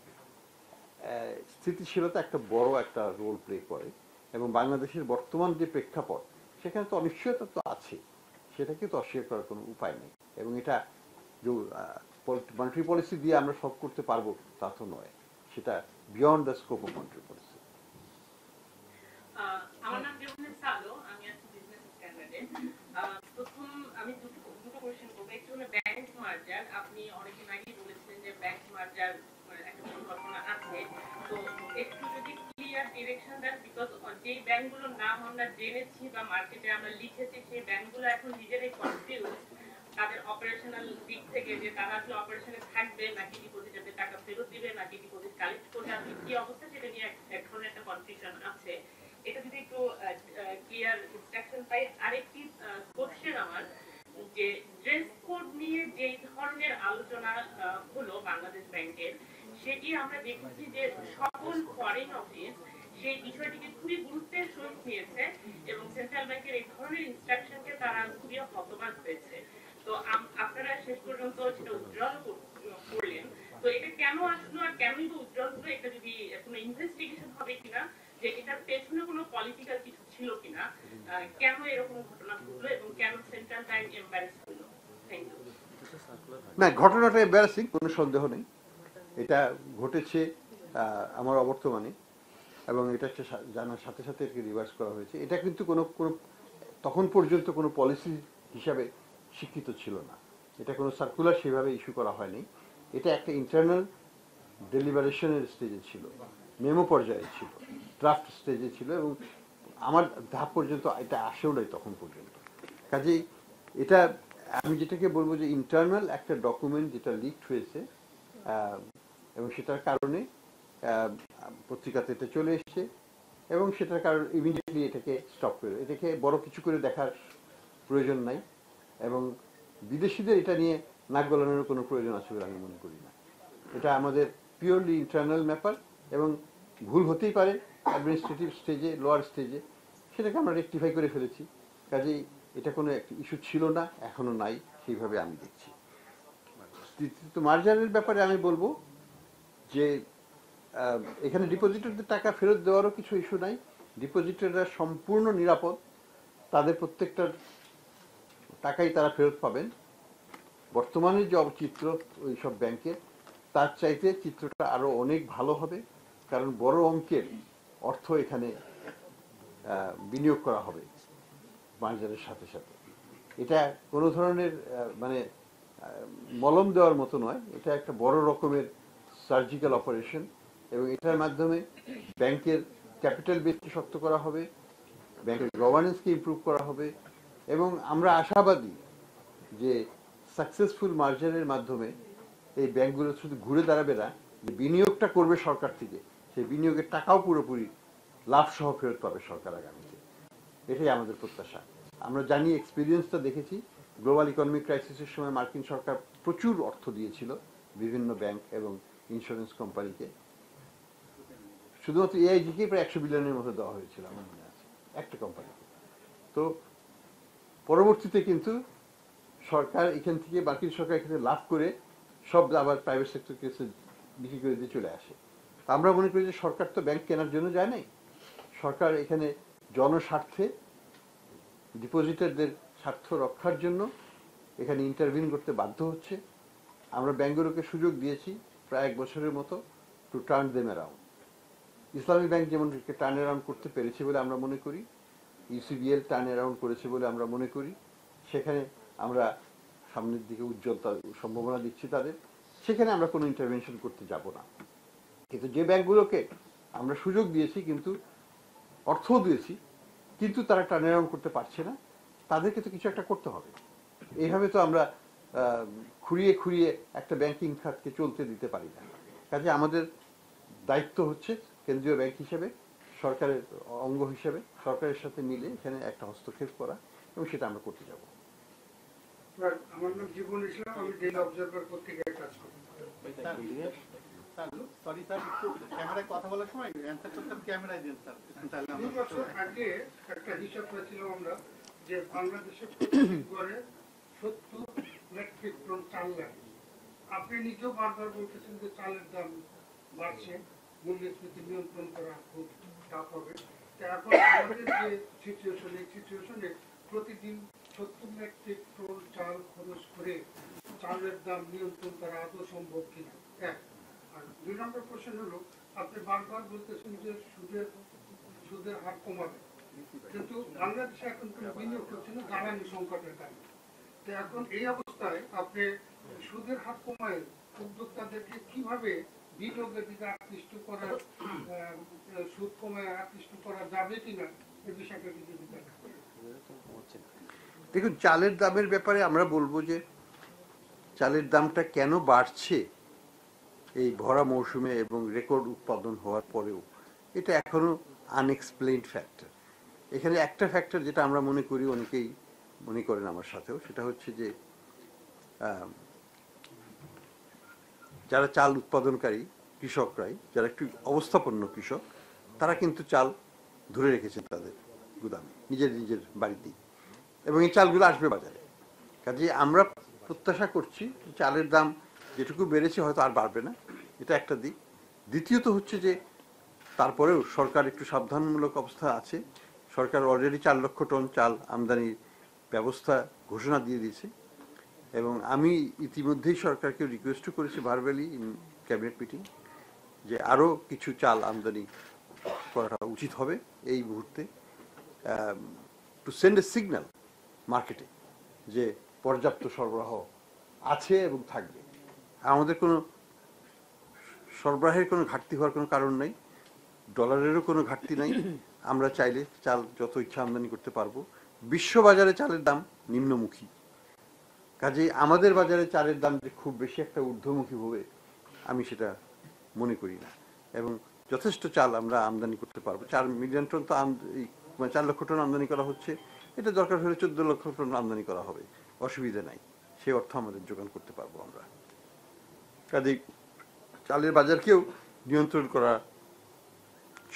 স্থিতিশীলতা একটা বড় একটা রোল প্লে করে, এবং বাংলাদেশের বর্তমান যে প্রেক্ষাপট সেখানে তো অনিশ্চয়তা তো আছে, সেটাকে তো অস্বীকার করার কোনো উপায় নেই। এবং এটা যে মনিটারি পলিসি দিয়ে আমরা সব করতে পারবো তা তো নয়, সেটা beyond the scope of monetary policy. আমার নাম জেমনে সালো, আমি আছি বিজনেস স্ট্যান্ডার্ডে। প্রথম আমি দুটো কোশ্চেন করবো। একটু হলো ব্যাংক মার্জার। আপনি অনেকদিন আগেই বলেছিলেন যে ব্যাংক মার্জার একটা পরিকল্পনা আছে, তো একটু যদি ক্লিয়ার ডিরেকশন দেন, বিকজ যে ব্যাংকগুলোর নাম আমরা জেনেছি বা মার্কেটে আমরা লিখেছি, সেই ব্যাংকগুলো এখন নিজেরাই কনফিউজ তাদের অপারেশনাল দিক থেকে, যে তারা আসলে অপারেশনে থাকবে নাকি ডিপোজিটারদের টাকা ফেরত দিবে নাকি ডিপোজিট কালেক্ট করবে, আপনি কি অবস্থা সেটা নিয়ে এক ধরনের একটা কনফিউশন আছে। এটা যদি একটু ক্লিয়ার ইনস্ট্রাকশন পাই। আরেকটি কোশ্চেন আমার, যে ড্রেস কোড নিয়ে যে ধরনের আলোচনা হলো বাংলাদেশ ব্যাংকের, সেটি আমরা দেখেছি যে সকল ফরেন অফিস সেই বিষয়টিকে খুবই গুরুত্বের সহিত নিয়েছে, এবং সেন্ট্রাল ব্যাংকের এই ধরনের ইনস্ট্রাকশনকে তারা খুবই হতবাক হয়েছে। তো আপনারা শেষ পর্যন্ত সেটা উজ্জ্বল করলেন, তো এটা কেন আসলো আর কেনই তো উজ্জ্বল হলো, এটা যদি কোনো ইনভেস্টিগেশন হবে কিনা, যে এটার পেছনে কোনো পলিটিক্যাল কিছু ছিল কিনা, কেন এরকম ঘটনা ঘটলো এবং কেন সেন্ট্রাল ব্যাংক এম্বারেস হলো? Thank you. না, ঘটনাটা এম্বারাসিং, কোনো সন্দেহ নেই। এটা ঘটেছে আমার অবর্তমানে, এবং এটা জানার সাথে সাথে এটাকে রিভার্স করা হয়েছে। এটা কিন্তু কোনো তখন পর্যন্ত কোনো পলিসি হিসাবে স্বীকৃত ছিল না, এটা কোনো সার্কুলার সেভাবে ইস্যু করা হয়নি। এটা একটা ইন্টারনাল ডেলিভারেশনের স্টেজে ছিল, মেমো পর্যায়ে ছিল, ড্রাফট স্টেজে ছিল, এবং আমার ধাপ পর্যন্ত এটা আসেও নাই তখন পর্যন্ত। কাজেই এটা আমি যেটাকে বলবো যে ইন্টারনাল একটা ডকুমেন্ট যেটা লিকড হয়েছে, এবং সেটার কারণে পত্রিকাতে এটা চলে এসছে, এবং সেটার কারণে ইমিডিয়েটলি এটাকে স্টপ করে, এটাকে বড় কিছু করে দেখার প্রয়োজন নাই, এবং বিদেশিদের এটা নিয়ে নাক গলানোর কোনো প্রয়োজন আছে বলে আমি মনে করি না। এটা আমাদের পিওরলি ইন্টারনাল ব্যাপার, এবং ভুল হতেই পারে অ্যাডমিনিস্ট্রেটিভ স্টেজে, লোয়ার স্টেজে, সেটাকে আমরা রেকটিফাই করে ফেলেছি। কাজেই এটা কোনো একটা ইস্যু ছিল না, এখনো নাই, সেইভাবে আমি দেখছি। তৃতীয়ত মার্জারের ব্যাপারে আমি বলবো যে এখানে ডিপোজিটরদের টাকা ফেরত দেওয়ারও কিছু ইস্যু নাই। ডিপোজিটররা সম্পূর্ণ নিরাপদ, তাদের প্রত্যেকটার টাকাই তারা ফেরত পাবেন। বর্তমানে যে চিত্র ওই সব ব্যাংকের, তার চাইতে চিত্রটা আরো অনেক ভালো হবে, কারণ বড় অঙ্কের অর্থ এখানে বিনিয়োগ করা হবে মার্জারের সাথে সাথে। এটা কোনো ধরনের মানে মলম দেওয়ার মতো নয়, এটা একটা বড় রকমের সার্জিক্যাল অপারেশন, এবং এটার মাধ্যমে ব্যাংকের ক্যাপিটাল বেসকে শক্ত করা হবে, ব্যাংকের গভর্নেন্সকে ইমপ্রুভ করা হবে, এবং আমরা আশাবাদী যে সাকসেসফুল মার্জারের মাধ্যমে এই ব্যাংকগুলো শুধু ঘুরে দাঁড়াবে না, যে বিনিয়োগটা করবে সরকার থেকে, সেই বিনিয়োগের টাকাও পুরোপুরি লাভ সহ ফেরত পাবে সরকার আগামীতে। এটাই আমাদের প্রত্যাশা। আমরা জানি, এক্সপিরিয়েন্সটা দেখেছি, গ্লোবাল ইকোনমিক ক্রাইসিসের সময় মার্কিন সরকার প্রচুর অর্থ দিয়েছিল বিভিন্ন ব্যাংক এবং ইন্স্যুরেন্স কোম্পানিকে। শুধুমাত্র এআইজিকে প্রায় 100 বিলিয়নের মতো দেওয়া হয়েছিল আমার মনে আছে, একটা কোম্পানিকে। তো পরবর্তীতে কিন্তু সরকার এখান থেকে, মার্কিন সরকার এখানে লাভ করে সব আবার প্রাইভেট সেক্টরকে বিক্রি করে দিয়ে চলে আসে। আমরা মনে করি যে সরকার তো ব্যাংক কেনার জন্য যায় নাই, সরকার এখানে জনস্বার্থে ডিপোজিটারদের স্বার্থ রক্ষার জন্য এখানে ইন্টারভিন করতে বাধ্য হচ্ছে। আমরা ব্যাংকগুলোকে সুযোগ দিয়েছি প্রায় 1 বছরের মতো to turn them around. Islami bank যেমন টার্ন অ্যারাউন্ড করতে পেরেছে বলে আমরা মনে করি, ইউসিবিএল টার্ন অ্যারাউন্ড করেছে বলে আমরা মনে করি, সেখানে আমরা সামনের দিকে উজ্জ্বল সম্ভাবনা দিচ্ছি তাদের, সেখানে আমরা কোনো ইন্টারভেনশন করতে যাব না। কিন্তু যে ব্যাংকগুলোকে আমরা সুযোগ দিয়েছি, কিন্তু অর্থও দিয়েছি, কিন্তু তারা টার্ন অ্যারাউন্ড করতে পারছে না, তাদেরকে তো কিছু একটা করতে হবে। এইভাবে তো আমরা খুঁড়িয়ে খুঁড়িয়ে একটা ব্যাংকিং খাতকে চলতে দিতে পারি না। কাজে আমাদের দায়িত্ব হচ্ছে কেন্দ্রীয় ব্যাংক হিসেবে, সরকারের অঙ্গ হিসেবে সরকারের সাথে মিলে এখানে একটা হস্তক্ষেপ করা, এবং সেটা আমরা করতে যাব। আমার নাম জীবন ইসলাম, আমি ডেইলি অবজারভার পত্রিকায় কাজ করি। সরি স্যার, একটু ক্যামেরায় কথা বলার সময় অ্যানসার করতে ক্যামেরায় দিন স্যার। 2 বছর আগে একটা হিসাব পেয়েছিলাম আমরা যে বাংলাদেশে প্রতি গড়ে 70 মেট্রিক টন চাল লাগে। আপনি নিজেও বারবার বলতেছেন যে চালের দাম বাড়ছে, মূল্যস্ফীতি নিয়ন্ত্রণ করা খুব টাফ হবে। তো এখন আমাদের যে সিচুয়েশন, এই সিচুয়েশনে প্রতিদিন 70 মেট্রিক টন চাল খরচ করে চালের দাম নিয়ন্ত্রণ করা আদৌ সম্ভব কিনা, এক। আর 2 নম্বর কোশ্চেন হলো, আপনি বারবার বলতেছেন যে সুদের হার কমাবে, কিন্তু বাংলাদেশে এখন কোনো বিনিয়োগ করছে না জ্বালানি সংকটের কারণে। তো এখন এই অবস্থায় আপনি সুদের হার কমায় উদ্যোক্তাদেরকে কিভাবে বিনিয়োগের দিকে আকৃষ্ট করার, সুদ কমায় আকৃষ্ট করা যাবে কিনা, এই বিষয়টা যদি দেখেন। দেখুন, চালের দামের ব্যাপারে আমরা বলবো যে চালের দামটা কেন বাড়ছে এই ভরা মৌসুমে এবং রেকর্ড উৎপাদন হওয়ার পরেও, এটা এখনো আনএক্সপ্লেইনড ফ্যাক্টর। এখানে একটা ফ্যাক্টর যেটা আমরা মনে করি, অনেকেই মনে করেন আমার সাথেও, সেটা হচ্ছে যে যারা চাল উৎপাদনকারী কৃষকরাই, যারা একটু অবস্থাপন্ন কৃষক, তারা কিন্তু চাল ধরে রেখেছেন তাদের গুদামে, নিজের নিজের বাড়িতেই, এবং এই চালগুলো আসবে বাজারে। কাজে আমরা প্রত্যাশা করছি চালের দাম যেটুকু বেড়েছে হয়তো আর বাড়বে না, এটা একটা দিক। দ্বিতীয়ত হচ্ছে যে তারপরেও সরকার একটু সাবধানমূলক অবস্থা আছে। সরকার অলরেডি 4 লক্ষ টন চাল আমদানির ব্যবস্থা ঘোষণা দিয়ে দিয়েছে, এবং আমি ইতিমধ্যেই সরকারকে রিকোয়েস্টও করেছি ভার্বালি ইন ক্যাবিনেট মিটিং, যে আরও কিছু চাল আমদানি করাটা উচিত হবে এই মুহূর্তে, টু সেন্ড এ সিগন্যাল মার্কেটে যে পর্যাপ্ত সরবরাহ আছে এবং থাকবে। আমাদের কোনো সরবরাহের কোনো ঘাটতি হওয়ার কোনো কারণ নেই, ডলারেরও কোনো ঘাটতি নাই, আমরা চাইলে চাল যত ইচ্ছা আমদানি করতে পারবো। বিশ্ববাজারে চালের দাম নিম্নমুখী, কাজেই আমাদের বাজারে চালের দাম যে খুব বেশি একটা ঊর্ধ্বমুখী হবে আমি সেটা মনে করি না, এবং যথেষ্ট চাল আমরা আমদানি করতে পারবো। 4 মিলিয়ন টন তো 4 লক্ষ টন আমদানি করা হচ্ছে, এটা দরকার হলে 14 লক্ষ টন আমদানি করা হবে, অসুবিধা নাই, সেই অর্থ আমাদের যোগান করতে পারবো আমরা। কাজেই চালের বাজারকেও নিয়ন্ত্রণ করা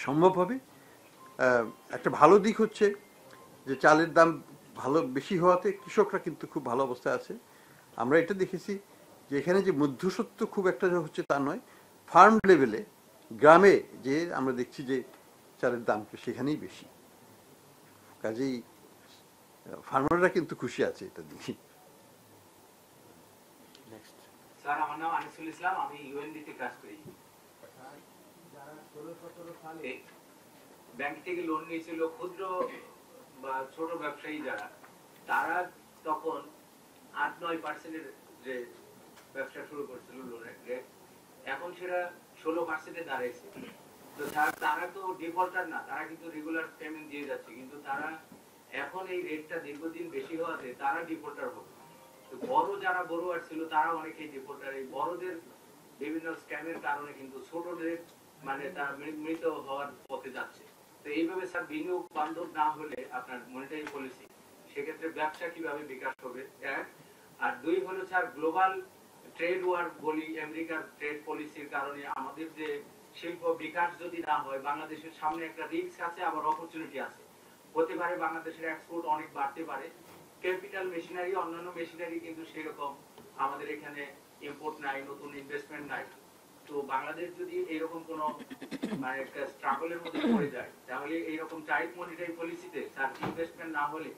সম্ভব হবে, একটা ভালো দিক হচ্ছে যে চালের দাম ভালো বেশি হওয়াতে কৃষকরা কিন্তু খুব ভালো অবস্থায় আছে। আমরা এটা দেখেছি যে এখানে যে মধ্যস্বত্ব খুব একটা হচ্ছে তা নয়, ফার্ম লেভেলে গ্রামে যে আমরা দেখছি যে চালের দাম সেখানেই বেশি, কাজেই ফার্মাররা কিন্তু খুশি আছে এটা দিয়ে। স্যার আমার নাম আনিসুল ইসলাম, আমি ইউএনডিতে কাজ করি। ব্যাংক থেকে লোন নিয়েছিল ক্ষুদ্র বা ছোট ব্যবসায়ী যারা, তারা তখন 8-9% যে ব্যবসা শুরু করছিল লোনের রেট, এখন সেটা 16% দাঁড়াইছে। তো তারা তো ডিফল্টার না, তারা কিন্তু রেগুলার পেমেন্ট দিয়ে যাচ্ছে, কিন্তু তারা এখন এই রেটটা দীর্ঘদিন বেশি হওয়াতে তারা ডিফল্টার হবে। তো বড় যারা বড়ুয়ার ছিল তারা অনেকেই ডিফল্টার, এই বড়দের বিভিন্ন স্ক্যামের কারণে কিন্তু ছোটদের মানে তারা মৃত হওয়ার পথে যাচ্ছে। তো এইভাবে স্যার বিনিয়োগ বান্ধব না হলে আপনার মনিটারি পলিসি, সেক্ষেত্রে ব্যবসা কিভাবে বিকাশ হবে, এক। আর দুই হলো স্যার গ্লোবাল ট্রেড ওয়ার বলি, আমেরিকার ট্রেড পলিসির কারণে আমাদের যে শিল্প বিকাশ যদি না হয়, বাংলাদেশের সামনে একটা রিস্ক আছে, আবার অপরচুনিটি আছে। হতে পারে বাংলাদেশের এক্সপোর্ট অনেক বাড়তে পারে, ক্যাপিটাল মেশিনারি অন্যান্য মেশিনারি কিন্তু সেরকম আমাদের এখানে ইম্পোর্ট নাই, নতুন ইনভেস্টমেন্ট নাই। তো বাংলাদেশ যদি এরকম কোন মানে একটা স্ট্রাগলের মধ্যে পড়ে যায়, তাহলে এইরকম টাইট মনিটারি পলিসিতে স্যার ইনভেস্টমেন্ট না হলে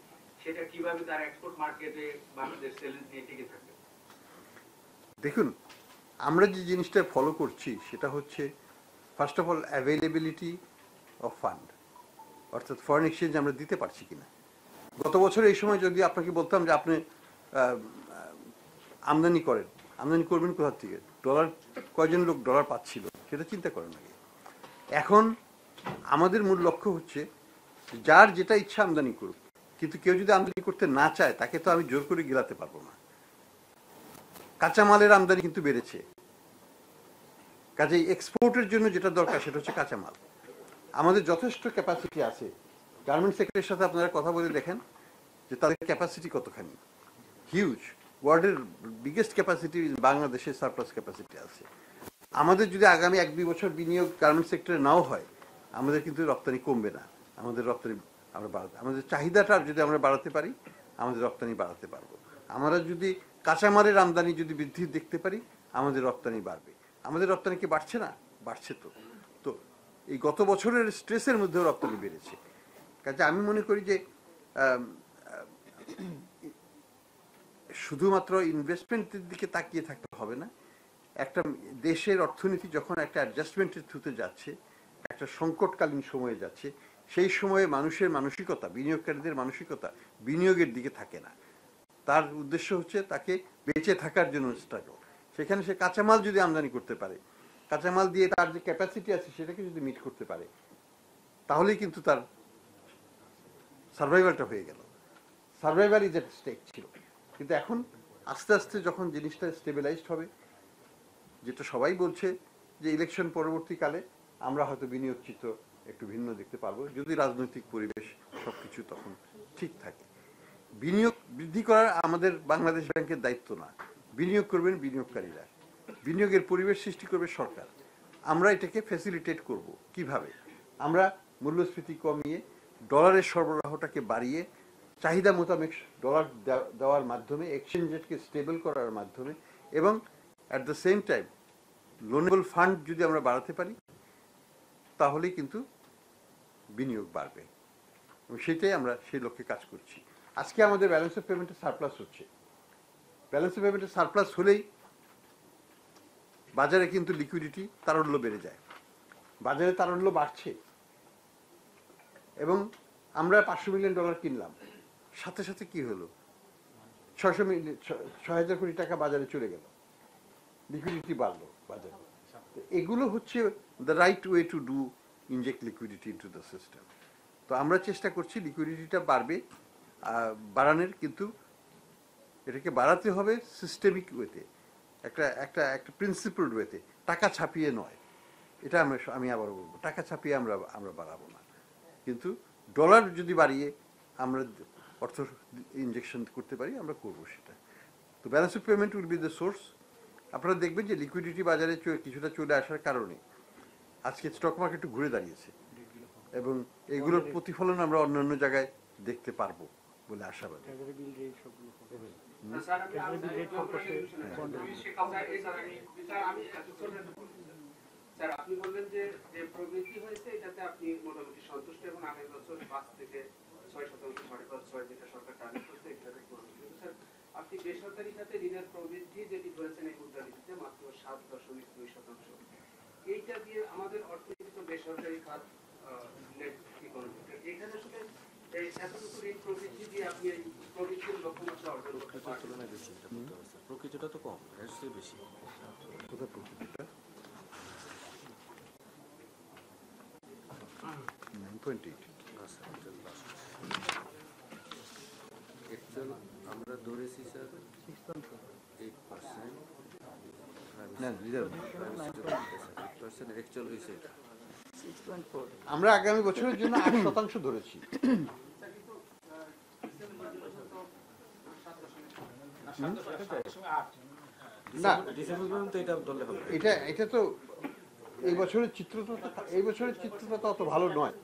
সেটা কিভাবে তার এক্সপোর্ট মার্কেটে বাংলাদেশ চ্যালেঞ্জ নিয়ে টিকে থাকবে? দেখুন, আমরা যে জিনিসটা ফলো করছি সেটা হচ্ছে first of all availability of fund, অর্থাৎ ফরেন এক্সচেঞ্জ আমরা দিতে পারছি কিনা। গত বছর এই সময় যদি আপনাকে বলতাম যে আপনি আমদানি করেন, আমদানি করবেন কোথা থেকে, ডলার কয়জন লোক ডলার পাচ্ছিল সেটা চিন্তা করেন আগে। এখন আমাদের মূল লক্ষ্য হচ্ছে যার যেটা ইচ্ছা আমদানি করুক, কিন্তু কেউ যদি আমদানি করতে না চায় তাকে তো আমি জোর করে গিলাতে পারবো না। কাঁচামালের আমদানি কিন্তু বেড়েছে, কাজেই এক্সপোর্টের জন্য যেটা দরকার সেটা হচ্ছে কাঁচামাল। আমাদের যথেষ্ট ক্যাপাসিটি আছে। গার্মেন্ট সেক্টরের সাথে আপনারা কথা বলে দেখেন যে তাদের ক্যাপাসিটি কতখানি, হিউজ। ওয়ার্ল্ডের বিগেস্ট ক্যাপাসিটি বাংলাদেশের সারপ্লাস ক্যাপাসিটি আছে। আমাদের যদি আগামী 1-2 বছর বিনিয়োগ গার্মেন্ট সেক্টরে নাও হয়, আমাদের কিন্তু রপ্তানি কমবে না, আমাদের রপ্তানি আমরা বাড়াতে, আমাদের চাহিদাটা যদি আমরা বাড়াতে পারি আমাদের রপ্তানি বাড়াতে পারবো। আমরা যদি কাঁচামালের আমদানি যদি বৃদ্ধি দেখতে পারি আমাদের রপ্তানি বাড়বে। আমাদের রপ্তানি কি বাড়ছে না? বাড়ছে তো। তো এই গত বছরের স্ট্রেসের মধ্যেও রপ্তানি বেড়েছে। কাজে আমি মনে করি যে শুধুমাত্র ইনভেস্টমেন্টের দিকে তাকিয়ে থাকতে হবে না। একটা দেশের অর্থনীতি যখন একটা অ্যাডজাস্টমেন্টের থ্রুতে যাচ্ছে, একটা সংকটকালীন সময়ে যাচ্ছে, সেই সময়ে মানুষের মানসিকতা, বিনিয়োগকারীদের মানসিকতা বিনিয়োগের দিকে থাকে না। তার উদ্দেশ্য হচ্ছে তাকে বেঁচে থাকার জন্য স্ট্রাগল। সেখানে সে কাঁচামাল যদি আমদানি করতে পারে, কাঁচামাল দিয়ে তার যে ক্যাপাসিটি আছে সেটাকে যদি মিট করতে পারে, তাহলেই কিন্তু তার সার্ভাইভালটা হয়ে গেল। সার্ভাইভাল ইজ এট স্টেক ছিল, কিন্তু এখন আস্তে আস্তে যখন জিনিসটা স্টেবিলাইজড হবে, যেটা সবাই বলছে যে ইলেকশন পরবর্তীকালে আমরা হয়তো বিনিয়োগ চিত্র একটু ভিন্ন দেখতে পারবো, যদি রাজনৈতিক পরিবেশ সবকিছু তখন ঠিক থাকে। বিনিয়োগ বৃদ্ধি করার আমাদের বাংলাদেশ ব্যাংকের দায়িত্ব না, বিনিয়োগ করবেন বিনিয়োগকারীরা, বিনিয়োগের পরিবেশ সৃষ্টি করবে সরকার। আমরা এটাকে ফ্যাসিলিটেট করব কিভাবে? আমরা মূল্যস্ফীতি কমিয়ে ডলারের সরবরাহটাকে বাড়িয়ে চাহিদা মোতাবেক ডলার দেওয়ার মাধ্যমে, এক্সচেঞ্জ রেটকে স্টেবল করার মাধ্যমে, এবং at the same time loanable fund যদি আমরা বাড়াতে পারি তাহলেই কিন্তু বিনিয়োগ বাড়বে, এবং সেটাই আমরা সেই লক্ষ্যে কাজ করছি। আজকে আমাদের ব্যালেন্স অফ পেমেন্টের সারপ্লাস হচ্ছে। ব্যালেন্স অফ পেমেন্টের সারপ্লাস হলেই বাজারে কিন্তু লিকুইডিটি তারল্য বেড়ে যায়, বাজারে তারল্য বাড়ছে, এবং আমরা $500 মিলিয়ন কিনলাম, সাথে সাথে কি হলো, 6,000 কোটি টাকা বাজারে চলে গেল, লিকুইডিটি বাড়লো বাজারে। এগুলো হচ্ছে the right way to do, inject liquidity into the system. তো আমরা চেষ্টা করছি লিকুইডিটিটা বাড়বে, বাড়ানোর, কিন্তু এটাকে বাড়াতে হবে সিস্টেমিক ওয়েতে, একটা একটা একটা প্রিন্সিপলড ওয়েতে, টাকা ছাপিয়ে নয়। এটা আমি আবার বলবো, টাকা ছাপিয়ে আমরা বাড়াবো না, কিন্তু ডলার যদি বাড়িয়ে আমরা অর্থ ইনজেকশন করতে পারি আমরা করবো সেটা। তো balance of payment will be the source. আপনারা দেখবেন যে লিকুইডিটি বাজারে কিছুটা চলে আসার কারণে আজকে স্টক মার্কেট একটু ঘুরে দাঁড়িয়েছে, এবং এগুলোর প্রতিফলন আমরা অন্যান্য জায়গায় দেখতে পারবো বলে আশাবাদী। স্যার আপনি বললেন যে যে প্রবৃদ্ধি হয়েছে এটাতে আপনি মোটামুটি সন্তুষ্ট এবং আগের বছর 5 থেকে 6%, 5.6 যেটা সরকার টার্গেট করছে এটাতে পৌঁছেছে। স্যার আপনি বেসরকারি খাতে ঋণের প্রবৃদ্ধি যেটি ধরেছেন এই মুদ্রানীতিতে মাত্র 7.2%। এইটা দিয়ে আমাদের অর্থনীতি বেসরকারি খাত নেট ইকোনমি, এখানে আসলে এই এতটুকু ঋণ প্রবৃদ্ধি দিয়ে আপনি এই প্রবৃদ্ধির লক্ষ্যমাত্রা অর্জন করতে পারবেন? প্রকৃতিটা তো কম, এর চেয়ে বেশি। কোথায় প্রকৃতিটা? 9.8। অ্যাকচুয়াল আমরা ধরেছি স্যার 8%। না, রিজার্ভ। 8% অ্যাকচুয়াল হয়েছে এটা। আমরা আগামী বছরের জন্য 8% ধরেছি। না, ডিসেম্বর পর্যন্ত এটা ধরলে হবে। এটা তো এই বছরের চিত্রটা তো অত ভালো নয়।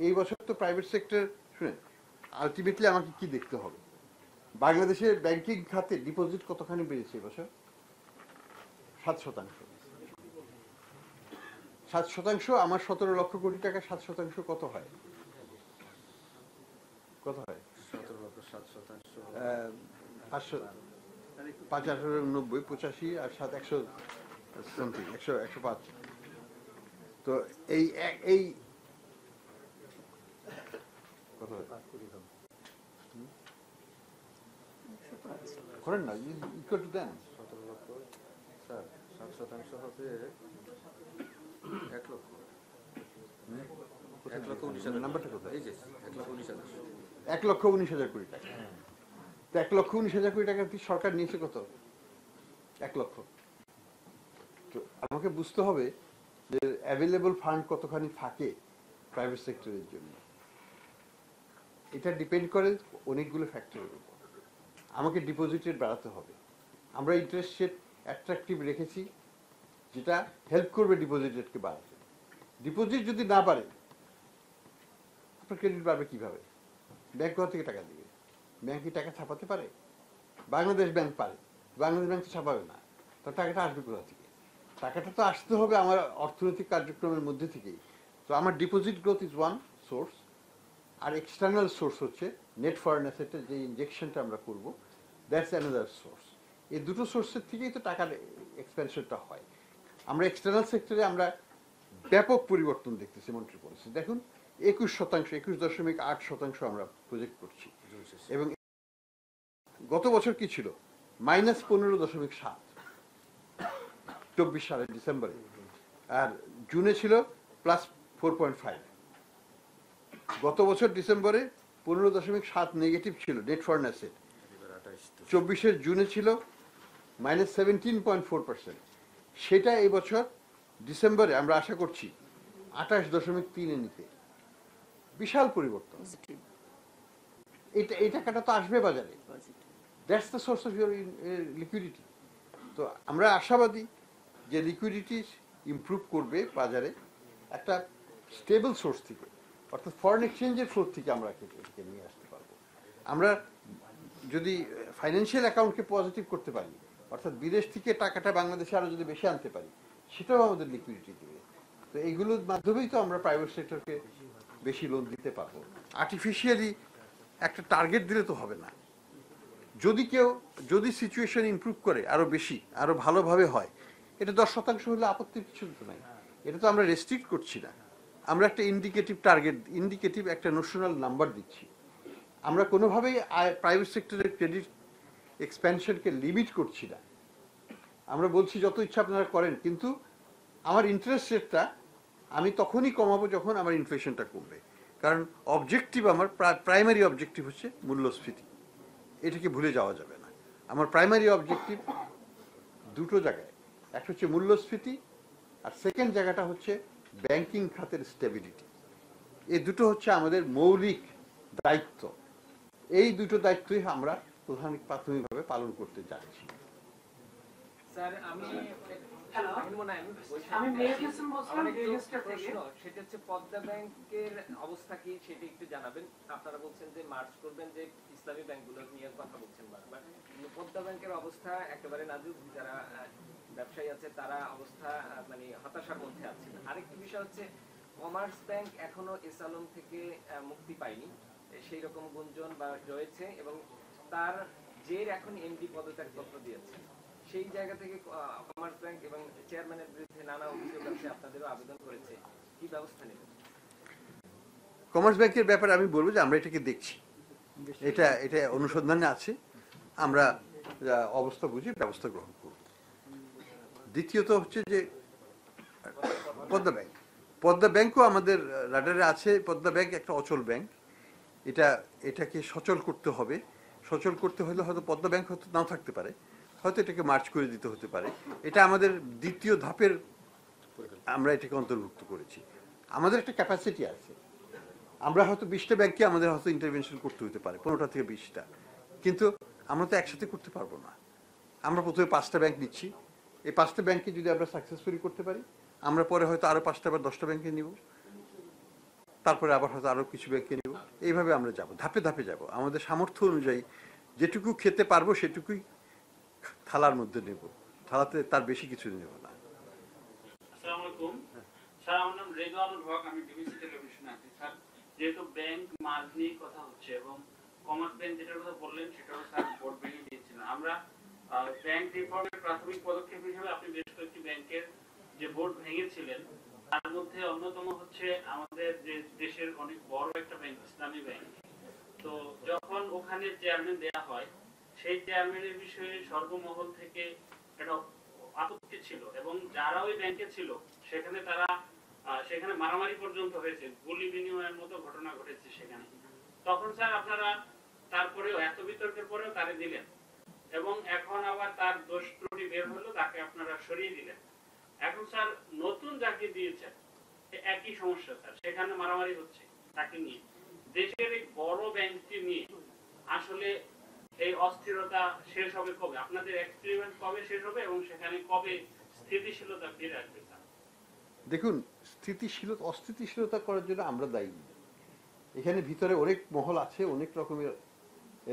এই বছর তো প্রাইভেট সেক্টর, শুনেন, আলটিমেটলি আমাকে কি দেখতে হবে, বাংলাদেশের ব্যাংকিং খাতে ডিপোজিট কতখানি বেড়েছে এবছর? 7%। 7%, আমার 17 লক্ষ কোটি টাকা 7% কত হয়? 17 লক্ষ 7%। 500, 5, 18, 90, 85 আর 7, 100 সামথিং, 105। তো এই কত করেন না, ইকুয়াল টু দেন। 17 লক্ষ স্যার 7% হবে 1 লক্ষ। 1,19,000 নাম্বারটা কোথায়? এই যে 1,19,000। 1,19,000 কোটি টাকা। তো 1,19,000 কোটি টাকা কি সরকার নিয়েছে কত? 1 লক্ষ। তো আমাকে বুঝতে হবে যে অ্যাভেলেবল ফান্ড কতখানি থাকে প্রাইভেট সেক্টরের জন্য। এটা ডিপেন্ড করে অনেকগুলো ফ্যাক্টরের উপর। আমাকে ডিপোজিট রেট বাড়াতে হবে। আমরা ইন্টারেস্ট রেট অ্যাট্রাকটিভ রেখেছি, যেটা হেল্প করবে ডিপোজিট রেটকে বাড়াতে। ডিপোজিট যদি না বাড়ে, আপনার ক্রেডিট বাড়বে কিভাবে? ব্যাংক কোথা থেকে টাকা দিবে? ব্যাংক কি টাকা ছাপাতে পারে? বাংলাদেশ ব্যাংক পারে, বাংলাদেশ ব্যাংক তো ছাপাবে না। তো টাকাটা আসবে কোথা থেকে? টাকাটা তো আসতে হবে আমার অর্থনৈতিক কার্যক্রমের মধ্যে থেকেই। তো আমার deposit growth is one source, আর এক্সটার্নাল সোর্স হচ্ছে নেট ফরেন অ্যাসেটের যে ইনজেকশনটা আমরা করবো, দ্যাটস অ্যানাদার সোর্স। এই দুটো সোর্সের থেকেই তো টাকার এক্সপেনশনটা হয়। আমরা এক্সটার্নাল সেক্টরে আমরা ব্যাপক পরিবর্তন দেখতেছি মনিটরি পলিসি। দেখুন 21%, 21.8% আমরা প্রজেক্ট করছি। এবং গত বছর কি ছিল? -15.7 24 সালের ডিসেম্বরে, আর জুনে ছিল +4.5। গত বছর ডিসেম্বরে 15.7 নেগেটিভ ছিল নেট ফরেন অ্যাসেট। 24-এর জুনে ছিল -17.4%। সেটা এই বছর ডিসেম্বরে আমরা আশা করছি 28.3-এ নিতে। বিশাল পরিবর্তন। এই টাকাটা তো আসবে বাজারে। That's the source of your liquidity. তো আমরা আশাবাদী যে লিকুইডিটি ইমপ্রুভ করবে বাজারে একটা স্টেবল সোর্স থেকে, অর্থাৎ ফরেন এক্সচেঞ্জের সোর্স থেকে আমরা এটাকে নিয়ে আসতে পারবো। আমরা যদি ফাইন্যান্সিয়াল অ্যাকাউন্টকে পজিটিভ করতে পারি, অর্থাৎ বিদেশ থেকে টাকাটা বাংলাদেশে আরো যদি বেশি আনতে পারি, সেটাও আমাদের লিকুইডিটি দেবে। তো এইগুলোর মাধ্যমেই তো আমরা প্রাইভেট সেক্টরকে বেশি লোন দিতে পারবো। আর্টিফিশিয়ালি একটা টার্গেট দিলে তো হবে না। যদি সিচুয়েশন ইমপ্রুভ করে আরো বেশি, আরো ভালোভাবে হয়, এটা 10% হলে আপত্তির কিছু তো নাই। এটা তো আমরা রেস্ট্রিক্ট করছি না, আমরা একটা ইন্ডিকেটিভ টার্গেট, ইন্ডিকেটিভ একটা নোশনাল নাম্বার দিচ্ছি। আমরা কোনোভাবেই প্রাইভেট সেক্টরের ক্রেডিট এক্সপ্যানশনকে লিমিট করছি না। আমরা বলছি যত ইচ্ছা আপনারা করেন, কিন্তু আমার ইন্টারেস্ট রেটটা আমি তখনই কমাবো যখন আমার ইনফ্লেশনটা কমবে। কারণ অবজেক্টিভ, আমার প্রাইমারি অবজেক্টিভ হচ্ছে মূল্যস্ফীতি। এটাকে ভুলে যাওয়া যাবে না। আমার প্রাইমারি অবজেক্টিভ দুটো জায়গায়, একটা হচ্ছে মূল্যস্ফীতি, আর সেকেন্ড জায়গাটা হচ্ছে ব্যাংকিং খাতের স্টেবিলিটি। এই দুটো হচ্ছে আমাদের মৌলিক দায়িত্ব। এই দুটো দায়িত্বই আমরা প্রাথমিকভাবে পালন করতে যাচ্ছি। স্যার আমি হ্যালো আমি মেহের হোসেন বলছিলাম আমার একটু রেজিস্টার থেকে প্রশ্ন, সেটা হচ্ছে পদ্মা ব্যাংকের অবস্থা কি সেটা একটু জানাবেন। আপনারা বলছেন যে মার্চ করবেন, যে ইসলামী ব্যাংকগুলো নিয়ে কথা বলছেন বারবার, কিন্তু পদ্মা ব্যাংকের অবস্থা একেবারে নাজুক। যারা ব্যবসায়ী আছে তারা অবস্থা মানে হতাশার মধ্যে আছেন। আরেকটি বিষয় হচ্ছে কমার্স ব্যাংক এখনো এস আলম থেকে মুক্তি পায়নি, সেই রকম গুঞ্জন বা রয়েছে, এবং তার জের এখন এমডি পদত্যাগ পত্র দিয়েছে। সেই জায়গা থেকে কমার্স ব্যাংক এবং চেয়ারম্যানের বিরুদ্ধে নানা অভিযোগ আছে, আপনাদেরও আবেদন করেছে, কি ব্যবস্থা নেবেন? কমার্স ব্যাংকের ব্যাপারে আমি বলবো যে আমরা এটাকে দেখছি, এটা এটা অনুসন্ধানে আছে, আমরা অবস্থা বুঝে ব্যবস্থা গ্রহণ করব। দ্বিতীয়ত হচ্ছে যে পদ্মা ব্যাংকও আমাদের রাডারে আছে। পদ্মা ব্যাংক একটা অচল ব্যাংক, এটাকে সচল করতে হবে। সচল করতে হলে হয়তো পদ্মা ব্যাংক হয়তো নাও থাকতে পারে, হয়তো এটাকে মার্চ করে দিতে হতে পারে। এটা আমাদের দ্বিতীয় ধাপের, আমরা এটাকে অন্তর্ভুক্ত করেছি। আমাদের একটা ক্যাপাসিটি আছে, আমরা হয়তো 20টা ব্যাংকে আমাদের হয়তো ইন্টারভেনশন করতে হতে পারে, 15টা থেকে 20টা, কিন্তু আমরা তো একসাথে করতে পারবো না। আমরা প্রথমে 5টা ব্যাংক নিচ্ছি, এই 5টা ব্যাংকে যদি আমরা সাকসেসফুলি করতে পারি, আমরা পরে হয়তো আরো 5টা বা 10টা ব্যাংকে নিব, তারপরে আবার হয়তো আরো কিছু ব্যাংকে নিব। এইভাবে আমরা যাব, ধাপে ধাপে যাব। আমাদের সামর্থ্য অনুযায়ী যেটুকু খেতে পারবো সেটুকুই থালার মধ্যে নেব, থালাতে তার বেশি কিছু নেব না। আসসালামু আলাইকুম স্যার, আমার নাম রেজওয়ানুল হক, আমি ডিবিসি টেলিভিশনে আছি। স্যার, যেহেতু ব্যাংক মার্জ নিয়ে কথা হচ্ছে এবং কমার্স ব্যাংক যেটার কথা বললেন সেটাও স্যার বোর্ড ভেঙে দিয়েছিলেন। আমরা ব্যাংক রিফর্মের প্রাথমিক পদক্ষেপ হিসেবে আপনি বেশ কয়েকটি ব্যাংকের যে বোর্ড ভেঙেছিলেন, তার মধ্যে অন্যতম হচ্ছে আমাদের যে দেশের অনেক বড় একটা ব্যাংক ইসলামী ব্যাংক। তো যখন ওখানে চেয়ারম্যান দেয়া হয়, সেই চেয়ারম্যানের বিষয়ে সর্বমহল থেকে একটা আপত্তি ছিল, এবং যারা ওই ব্যাংকে ছিল সেখানে সেখানে মারামারি পর্যন্ত হয়েছে, গুলি বিনিময়ের মতো ঘটনা ঘটেছে সেখানে। তখন স্যার আপনারা তারপরেও এত বিতর্কের পরেও তারে দিলেন, এবং এখন আবার তার দোষ ত্রুটি বের হলো, তাকে আপনারা সরিয়ে দিলেন। এখন স্যার নতুন যাকে দিয়েছেন একই সমস্যা স্যার, সেখানে মারামারি হচ্ছে তাকে নিয়ে। দেশের এই বড় ব্যাংকটি নিয়ে আসলে এই অস্থিরতা শেষ হবে কবে? আপনাদের এক্সপেরিমেন্ট কবে শেষ হবে এবং সেখানে কবে স্থিতিশীলতা ফিরে আসবে স্যার? দেখুন, অস্থিতিশীলতা করার জন্য আমরা দায়ী নই। এখানে ভিতরে অনেক মহল আছে, অনেক রকমের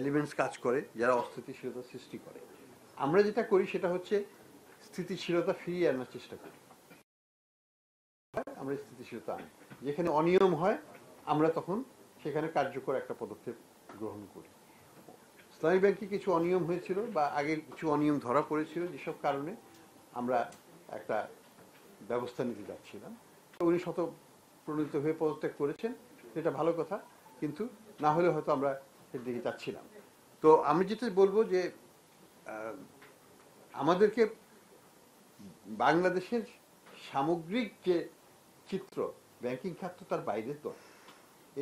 এলিমেন্টস কাজ করে যারা অস্থিতিশীলতা সৃষ্টি করে। আমরা যেটা করি সেটা হচ্ছে স্থিতিশীলতা ফিরিয়ে আনার চেষ্টা করি। আমরা স্থিতিশীলতা আনি, যেখানে অনিয়ম হয় আমরা তখন সেখানে কার্যকর একটা পদক্ষেপ গ্রহণ করি। ইসলামী ব্যাংকে কিছু অনিয়ম হয়েছিল বা আগে কিছু অনিয়ম ধরা পড়েছিল, যেসব কারণে আমরা একটা ব্যবস্থা নিতে যাচ্ছিলাম। উনি শতপ্রণীত হয়ে পদত্যাগ করেছেন, সেটা ভালো কথা, কিন্তু না হলে হয়তো আমরা এর দিকে যাচ্ছিলাম। তো আমি যেটা বলবো যে আমাদেরকে বাংলাদেশের সামগ্রিক যে চিত্র, ব্যাংকিং খাত তো তার বাইরে তো,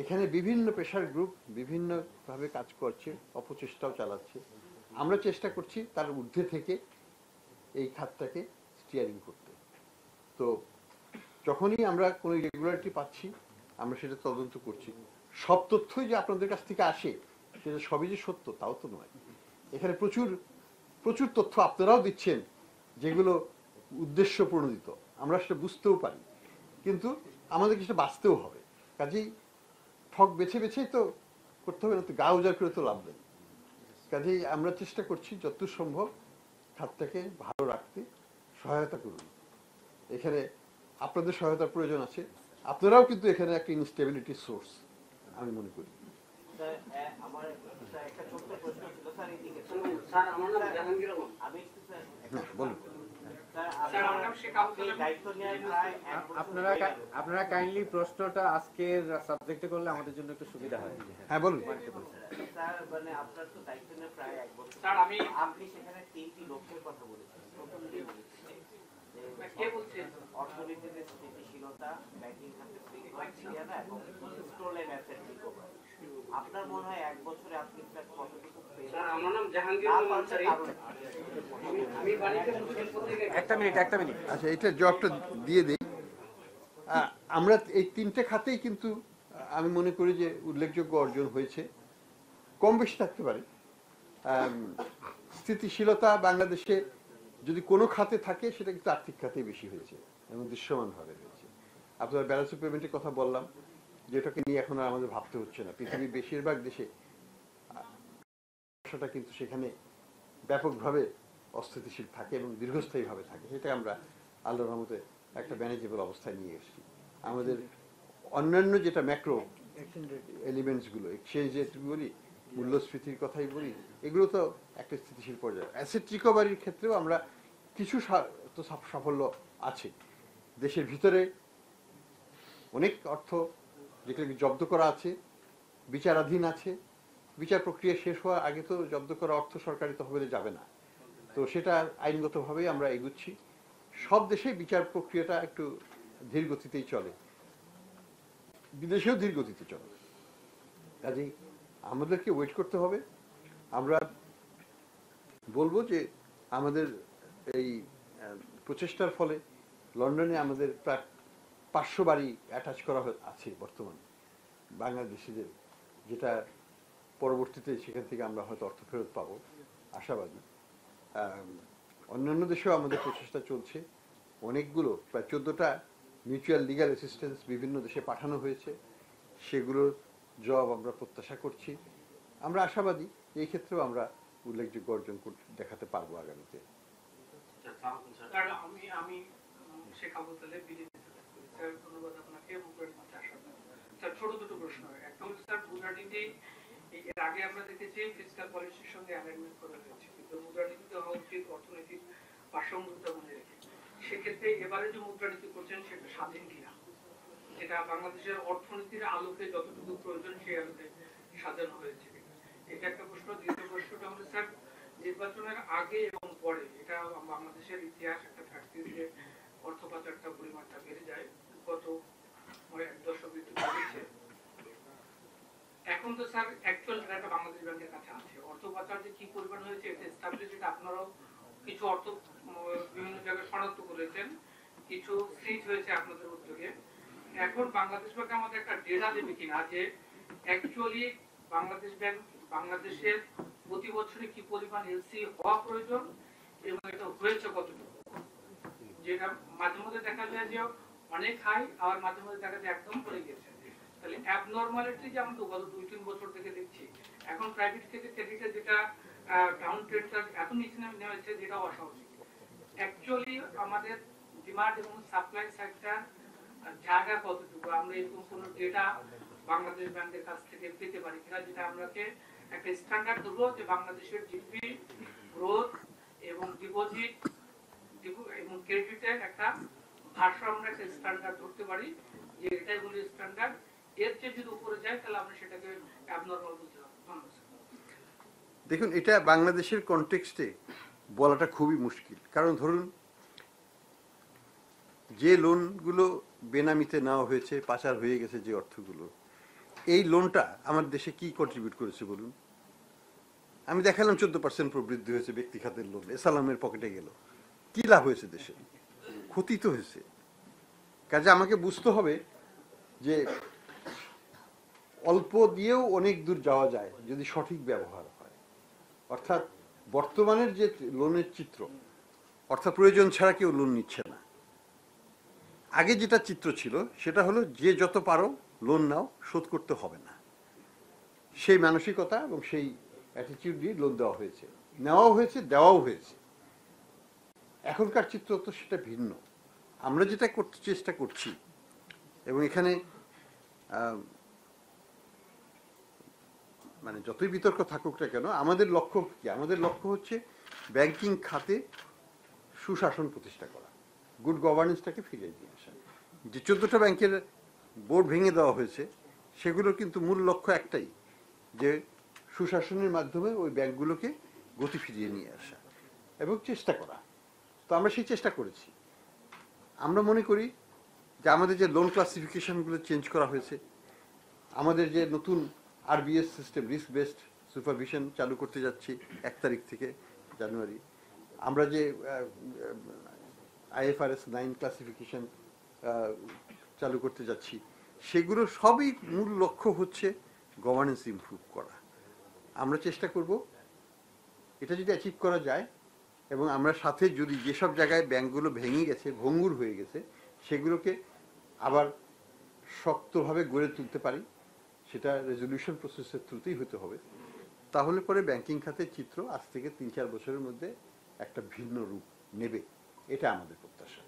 এখানে বিভিন্ন প্রেশার গ্রুপ বিভিন্নভাবে কাজ করছে, অপচেষ্টাও চালাচ্ছে। আমরা চেষ্টা করছি তার ঊর্ধ্বে থেকে এই খাতটাকে স্টিয়ারিং করতে। তো যখনই আমরা কোনো রেগুলারিটি পাচ্ছি আমরা সেটা তদন্ত করছি। সব তথ্যই যে আপনাদের কাছ থেকে আসে সেটা সবই যে সত্য তাও তো নয়। এখানে প্রচুর প্রচুর তথ্য আপনারাও দিচ্ছেন যেগুলো উদ্দেশ্য প্রণোদিত, আমরা সেটা বুঝতেও পারি, কিন্তু আমাদেরকে সেটা বাঁচতেও হবে। কাজেই ঠক বেছে বেছেই তো করতে হবে, না তো গা উজাড় করে তো লাভ নেই। কাজেই আমরা চেষ্টা করছি যতদূর সম্ভব খাতটাকে ভালো রাখতে। সহায়তা করুন, এখানে আপনাদের সহায়তার প্রয়োজন আছে। আপনারাও কিন্তু এখানে একটা ইনস্টেবিলিটি সোর্স আমি মনে করি। আমার একটা ছোট্ট প্রশ্ন ছিল স্যার, এইদিকে স্যার আমার নাম জাহাঙ্গীর আলম। আমি একটু স্যার বলুন। স্যার আমার নাম শেখ আব্দুল আলিম। দায়িত্ব নেওয়ার প্রায় এক বছর আপনারা কাইন্ডলি প্রশ্নটা আজকের সাবজেক্টে করলে আমাদের জন্য একটু সুবিধা হয়। হ্যাঁ বলুন। স্যার, মানে আপনার তো দায়িত্ব নেওয়ার প্রায় এক বছর। স্যার আপনি সেখানে 3টি লক্ষ্যের কথা বলেছেন। প্রথমটি বলেছেন কে বলছেন? অর্থনীতিতে স্থিতিশীলতা, ব্যাংকিং খাতে শৃঙ্খলা ফিরিয়ে আনা এবং স্টোলেন অ্যাসেট রিকভারি। আপনার মনে হয় এক বছরে আপনি স্যার কতটুকু পেয়েছেন? স্যার আমার নাম জাহাঙ্গীর আলম আনসারী। আমি বাণিজ্য প্রশাসন থেকে। একটা মিনিট। আচ্ছা, এটা জবটা দিয়ে দিই। আমরা এই 3টে খাতেই কিন্তু আমি মনে করি যে উল্লেখযোগ্য অর্জন হয়েছে, কম বেশি থাকতে পারে। স্থিতিশীলতা বাংলাদেশে যদি কোনো খাতে থাকে সেটা কিন্তু আর্থিক খাতেই বেশি হয়েছে এবং দৃশ্যমানভাবে হয়েছে। আপনার ব্যালেন্স অফ পেমেন্টের কথা বললাম, যেটাকে নিয়ে এখন আর আমাদের ভাবতে হচ্ছে না। পৃথিবীর বেশিরভাগ দেশে ব্যবসাটা কিন্তু সেখানে ব্যাপকভাবে অস্থিতিশীল থাকে এবং দীর্ঘস্থায়ীভাবে থাকে। সেটা আমরা আল্লাহর রহমতে একটা ম্যানেজেবল অবস্থায় নিয়ে এসেছি। আমাদের অন্যান্য যেটা ম্যাক্রো এলিমেন্টসগুলো, এক্সচেঞ্জ রেট বলি, মূল্যস্ফীতির কথাই বলি, এগুলো তো একটা স্থিতিশীল পর্যায়ে। অ্যাসেট রিকভারির ক্ষেত্রেও আমরা কিছু তো সাফল্য আছে। দেশের ভিতরে অনেক অর্থ যেগুলো জব্দ করা আছে, বিচারাধীন আছে। বিচার প্রক্রিয়া শেষ হওয়ার আগে তো জব্দ করা অর্থ সরকারি তহবিলে যাবে না, তো সেটা আইনগতভাবেই আমরা এগুচ্ছি। সব দেশে বিচার প্রক্রিয়াটা একটু ধীর গতিতেই চলে, বিদেশেও ধীর গতিতে চলে। কাজেই আমাদেরকে ওয়েট করতে হবে। আমরা বলবো যে আমাদের এই প্রচেষ্টার ফলে লন্ডনে আমাদের প্রায় 500 বাড়ি অ্যাটাচ করা আছে বর্তমানে বাংলাদেশিদের, যেটা পরবর্তীতে সেখান থেকে আমরা হয়তো অর্থ ফেরত পাবো, আশাবাদী। অন্যান্য দেশেও আমাদের প্রচেষ্টা চলছে। অনেকগুলো প্রায় 14টা মিউচুয়াল লিগ্যাল অ্যাসিস্ট্যান্স বিভিন্ন দেশে পাঠানো হয়েছে, সেগুলোর জবাব আমরা প্রত্যাশা করছি। আমরা আশাবাদী এই ক্ষেত্রেও আমরা উল্লেখযোগ্য অর্জন দেখাতে পারবো আগামীতে। আমি শেখ আবু তালেব বিজেপি স্যার, ধন্যবাদ আপনাকে মুদ্রানীতি আসার জন্য। স্যার, ছোট দুটো প্রশ্ন। একটা হচ্ছে স্যার, মুদ্রানীতি এর আগে আমরা দেখেছি ফিসকাল পলিসির সঙ্গে অ্যালাইনমেন্ট করা হয়েছে, কিন্তু মুদ্রানীতি হওয়া উচিত অর্থনৈতিক ভারসাম্যতা বজায় রেখে। সেক্ষেত্রে এবারে যে মুদ্রানীতি করছেন সেটা স্বাধীন কিনা, যেটা বাংলাদেশের অর্থনীতির আলোকে যতটুকু প্রয়োজন সেই আলোকে সাজানো হয়েছে, এটা একটা প্রশ্ন। দ্বিতীয় প্রশ্নটা হলো স্যার, নির্বাচনের আগে এবং পরে এটা বাংলাদেশের ইতিহাস একটা প্র্যাকটিস যে অর্থ পাচারটা পরিমাণটা বেড়ে যায়, গত 1 দশক বেড়েছে। এখন তো স্যার অ্যাকচুয়াল ডাটা বাংলাদেশ ব্যাংকের কাছে আছে, অর্থ পাচার যে কি পরিমাণ হয়েছে এটা এস্টাবলিশ, এটা আপনারাও কিছু অর্থ বিভিন্ন জায়গায় শনাক্ত করেছেন, কিছু সিজ হয়েছে আপনাদের উদ্যোগে। এখন বাংলাদেশ ব্যাংক আমাদের একটা ডেটা দেবে কিনা যে অ্যাকচুয়ালি বাংলাদেশ ব্যাংক বাংলাদেশের প্রতি বছরে কি পরিমাণ এলসি হওয়া প্রয়োজন এবং এটা হয়েছে কতটুকু, যেটা মাঝে মধ্যে দেখা যায় যে অনেক হাই, আবার মাঝে মধ্যে দেখা যায় একদম পড়ে গেছে। তাহলে অ্যাবনর্মালিটি যে আমরা গত 2-3 বছর থেকে দেখছি, এখন প্রাইভেট থেকে ক্রেডিটে যেটা ডাউন ট্রেন্ডটা এত নিচে নেমে হয়েছে, যেটা অস্বাভাবিক। অ্যাকচুয়ালি আমাদের ডিমান্ড এবং সাপ্লাই সাইডটা জায়গা কতটুকু, আমরা এরকম কোনো ডেটা বাংলাদেশ ব্যাংকের কাছ থেকে পেতে পারি কিনা, যেটা আমরাকে একটা স্ট্যান্ডার্ড ধরবো যে বাংলাদেশের জিডিপি গ্রোথ এবং ডিপোজিট এবং ক্রেডিটের একটা ভারসাম্য আমরা একটা স্ট্যান্ডার্ড ধরতে পারি, যে এটাই হলো স্ট্যান্ডার্ড। এর চেয়ে যদি উপরে যায় তাহলে আমরা সেটাকে অ্যাবনর্মাল বলতে পারবো। দেখুন, এটা বাংলাদেশের কনটেক্সটে বলাটা খুবই মুশকিল। কারণ ধরুন, যে লোনগুলো বেনামিতে নেওয়া হয়েছে, পাচার হয়ে গেছে যে অর্থগুলো, এই লোনটা আমার দেশে কি কন্ট্রিবিউট করেছে বলুন? আমি দেখালাম 14% প্রবৃদ্ধি হয়েছে ব্যক্তি খাতের লোন, এসালামের পকেটে গেল। কি লাভ হয়েছে দেশে? ক্ষতি তো হয়েছে। কাজে আমাকে বুঝতে হবে যে অল্প দিয়েও অনেক দূর যাওয়া যায় যদি সঠিক ব্যবহার হয়। অর্থাৎ বর্তমানের যে লোনের চিত্র, অর্থাৎ প্রয়োজন ছাড়া কেউ লোন নিচ্ছে না। আগে যেটা চিত্র ছিল সেটা হলো যে যত পারো লোন নাও, শোধ করতে হবে না। সেই মানসিকতা এবং সেই অ্যাটিটিউড দিয়ে লোন দেওয়া হয়েছে, নেওয়াও হয়েছে, দেওয়াও হয়েছে। এখনকার চিত্র তো সেটা ভিন্ন। আমরা যেটা করতে চেষ্টা করছি, এবং এখানে মানে যতই বিতর্ক থাকুক না কেন, আমাদের লক্ষ্য কি? আমাদের লক্ষ্য হচ্ছে ব্যাংকিং খাতে সুশাসন প্রতিষ্ঠা করা, গুড গভর্নেন্সটাকে ফিরিয়ে দিয়ে আসা। যে 14টা ব্যাংকের বোর্ড ভেঙে দেওয়া হয়েছে, সেগুলোর কিন্তু মূল লক্ষ্য একটাই, যে সুশাসনের মাধ্যমে ওই ব্যাংকগুলোকে গতি ফিরিয়ে নিয়ে আসা এবং চেষ্টা করা। তো আমরা সেই চেষ্টা করেছি। আমরা মনে করি যে আমাদের যে লোন ক্লাসিফিকেশনগুলো চেঞ্জ করা হয়েছে, আমাদের যে নতুন RBS system, risk based supervision চালু করতে যাচ্ছি 1 তারিখ থেকে জানুয়ারি, আমরা যে IFRS 9 ক্লাসিফিকেশন চালু করতে যাচ্ছি, সেগুলো সবই মূল লক্ষ্য হচ্ছে গভর্নেন্স ইমপ্রুভ করা। আমরা চেষ্টা করব এটা যদি অ্যাচিভ করা যায় এবং আমরা সাথে যদি যেসব জায়গায় ব্যাংকগুলো ভেঙে গেছে, ভঙ্গুর হয়ে গেছে, সেগুলোকে আবার শক্তভাবে গড়ে তুলতে পারি, সেটা রেজলিউশন প্রসেসের থ্রুতেই হতে হবে, তাহলে পরে ব্যাংকিং খাতের চিত্র আজ থেকে 3-4 বছরের মধ্যে একটা ভিন্ন রূপ নেবে। এটা আমাদের প্রত্যাশা।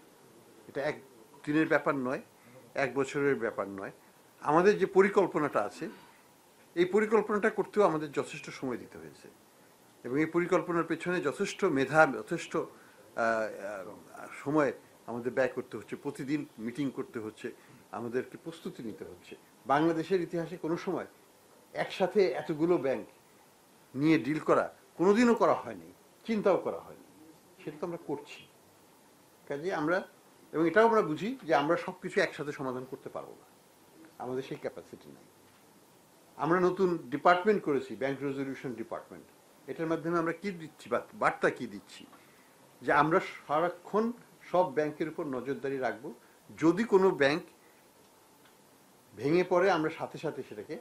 এটা এক দিনের ব্যাপার নয়, 1 বছরের ব্যাপার নয়। আমাদের যে পরিকল্পনাটা আছে, এই পরিকল্পনাটা করতেও আমাদের যথেষ্ট সময় দিতে হয়েছে এবং এই পরিকল্পনার পেছনে যথেষ্ট মেধা, যথেষ্ট সময় আমাদের ব্যয় করতে হচ্ছে। প্রতিদিন মিটিং করতে হচ্ছে, আমাদেরকে প্রস্তুতি নিতে হচ্ছে। বাংলাদেশের ইতিহাসে কোনো সময় একসাথে এতগুলো ব্যাংক নিয়ে ডিল করা কোনোদিনও করা হয়নি, চিন্তাও করা হয়নি। সেটা তো আমরা করছি। কাজে আমরা, এবং এটাও আমরা বুঝি যে আমরা সব কিছু একসাথে সমাধান করতে পারবো না, আমাদের সেই ক্যাপাসিটি নাই। আমরা নতুন ডিপার্টমেন্ট করেছি, ব্যাংক রেজলিউশন ডিপার্টমেন্ট। এটার মাধ্যমে আমরা কি দিচ্ছি, বার্তা কি দিচ্ছি, যে আমরা সারাক্ষণ সব ব্যাংকের উপর নজরদারি রাখবো। যদি কোনো ব্যাংক ভেঙে পড়ে, আমরা সাথে সাথে সেটাকে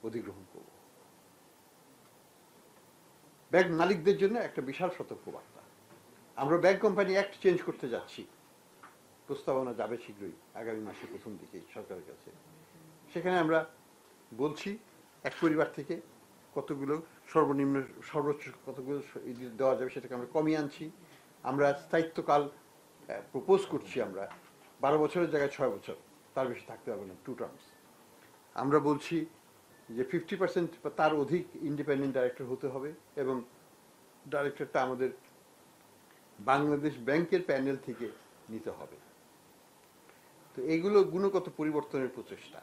অধিগ্রহণ করব। ব্যাংক মালিকদের জন্য একটা বিশাল সতর্কবার্তা। আমরা ব্যাংক কোম্পানি অ্যাক্ট চেঞ্জ করতে যাচ্ছি, প্রস্তাবনা যাবে শীঘ্রই, আগামী মাসের প্রথম দিকে সরকারের কাছে। সেখানে আমরা বলছি এক পরিবার থেকে কতগুলো সর্বনিম্ন সর্বোচ্চ কতগুলো দেওয়া যাবে সেটাকে আমরা কমিয়ে আনছি। আমরা স্থায়িত্বকাল প্রপোজ করছি, আমরা 12 বছরের জায়গায় 6 বছর, তার বেশি থাকতে হবে না, 2 টার্মস। আমরা বলছি যে 50% বা তার অধিক ইন্ডিপেন্ডেন্ট ডাইরেক্টর হতে হবে এবং ডাইরেক্টরটা আমাদের বাংলাদেশ ব্যাংকের প্যানেল থেকে নিতে হবে। তো এইগুলো গুণগত পরিবর্তনের প্রচেষ্টা।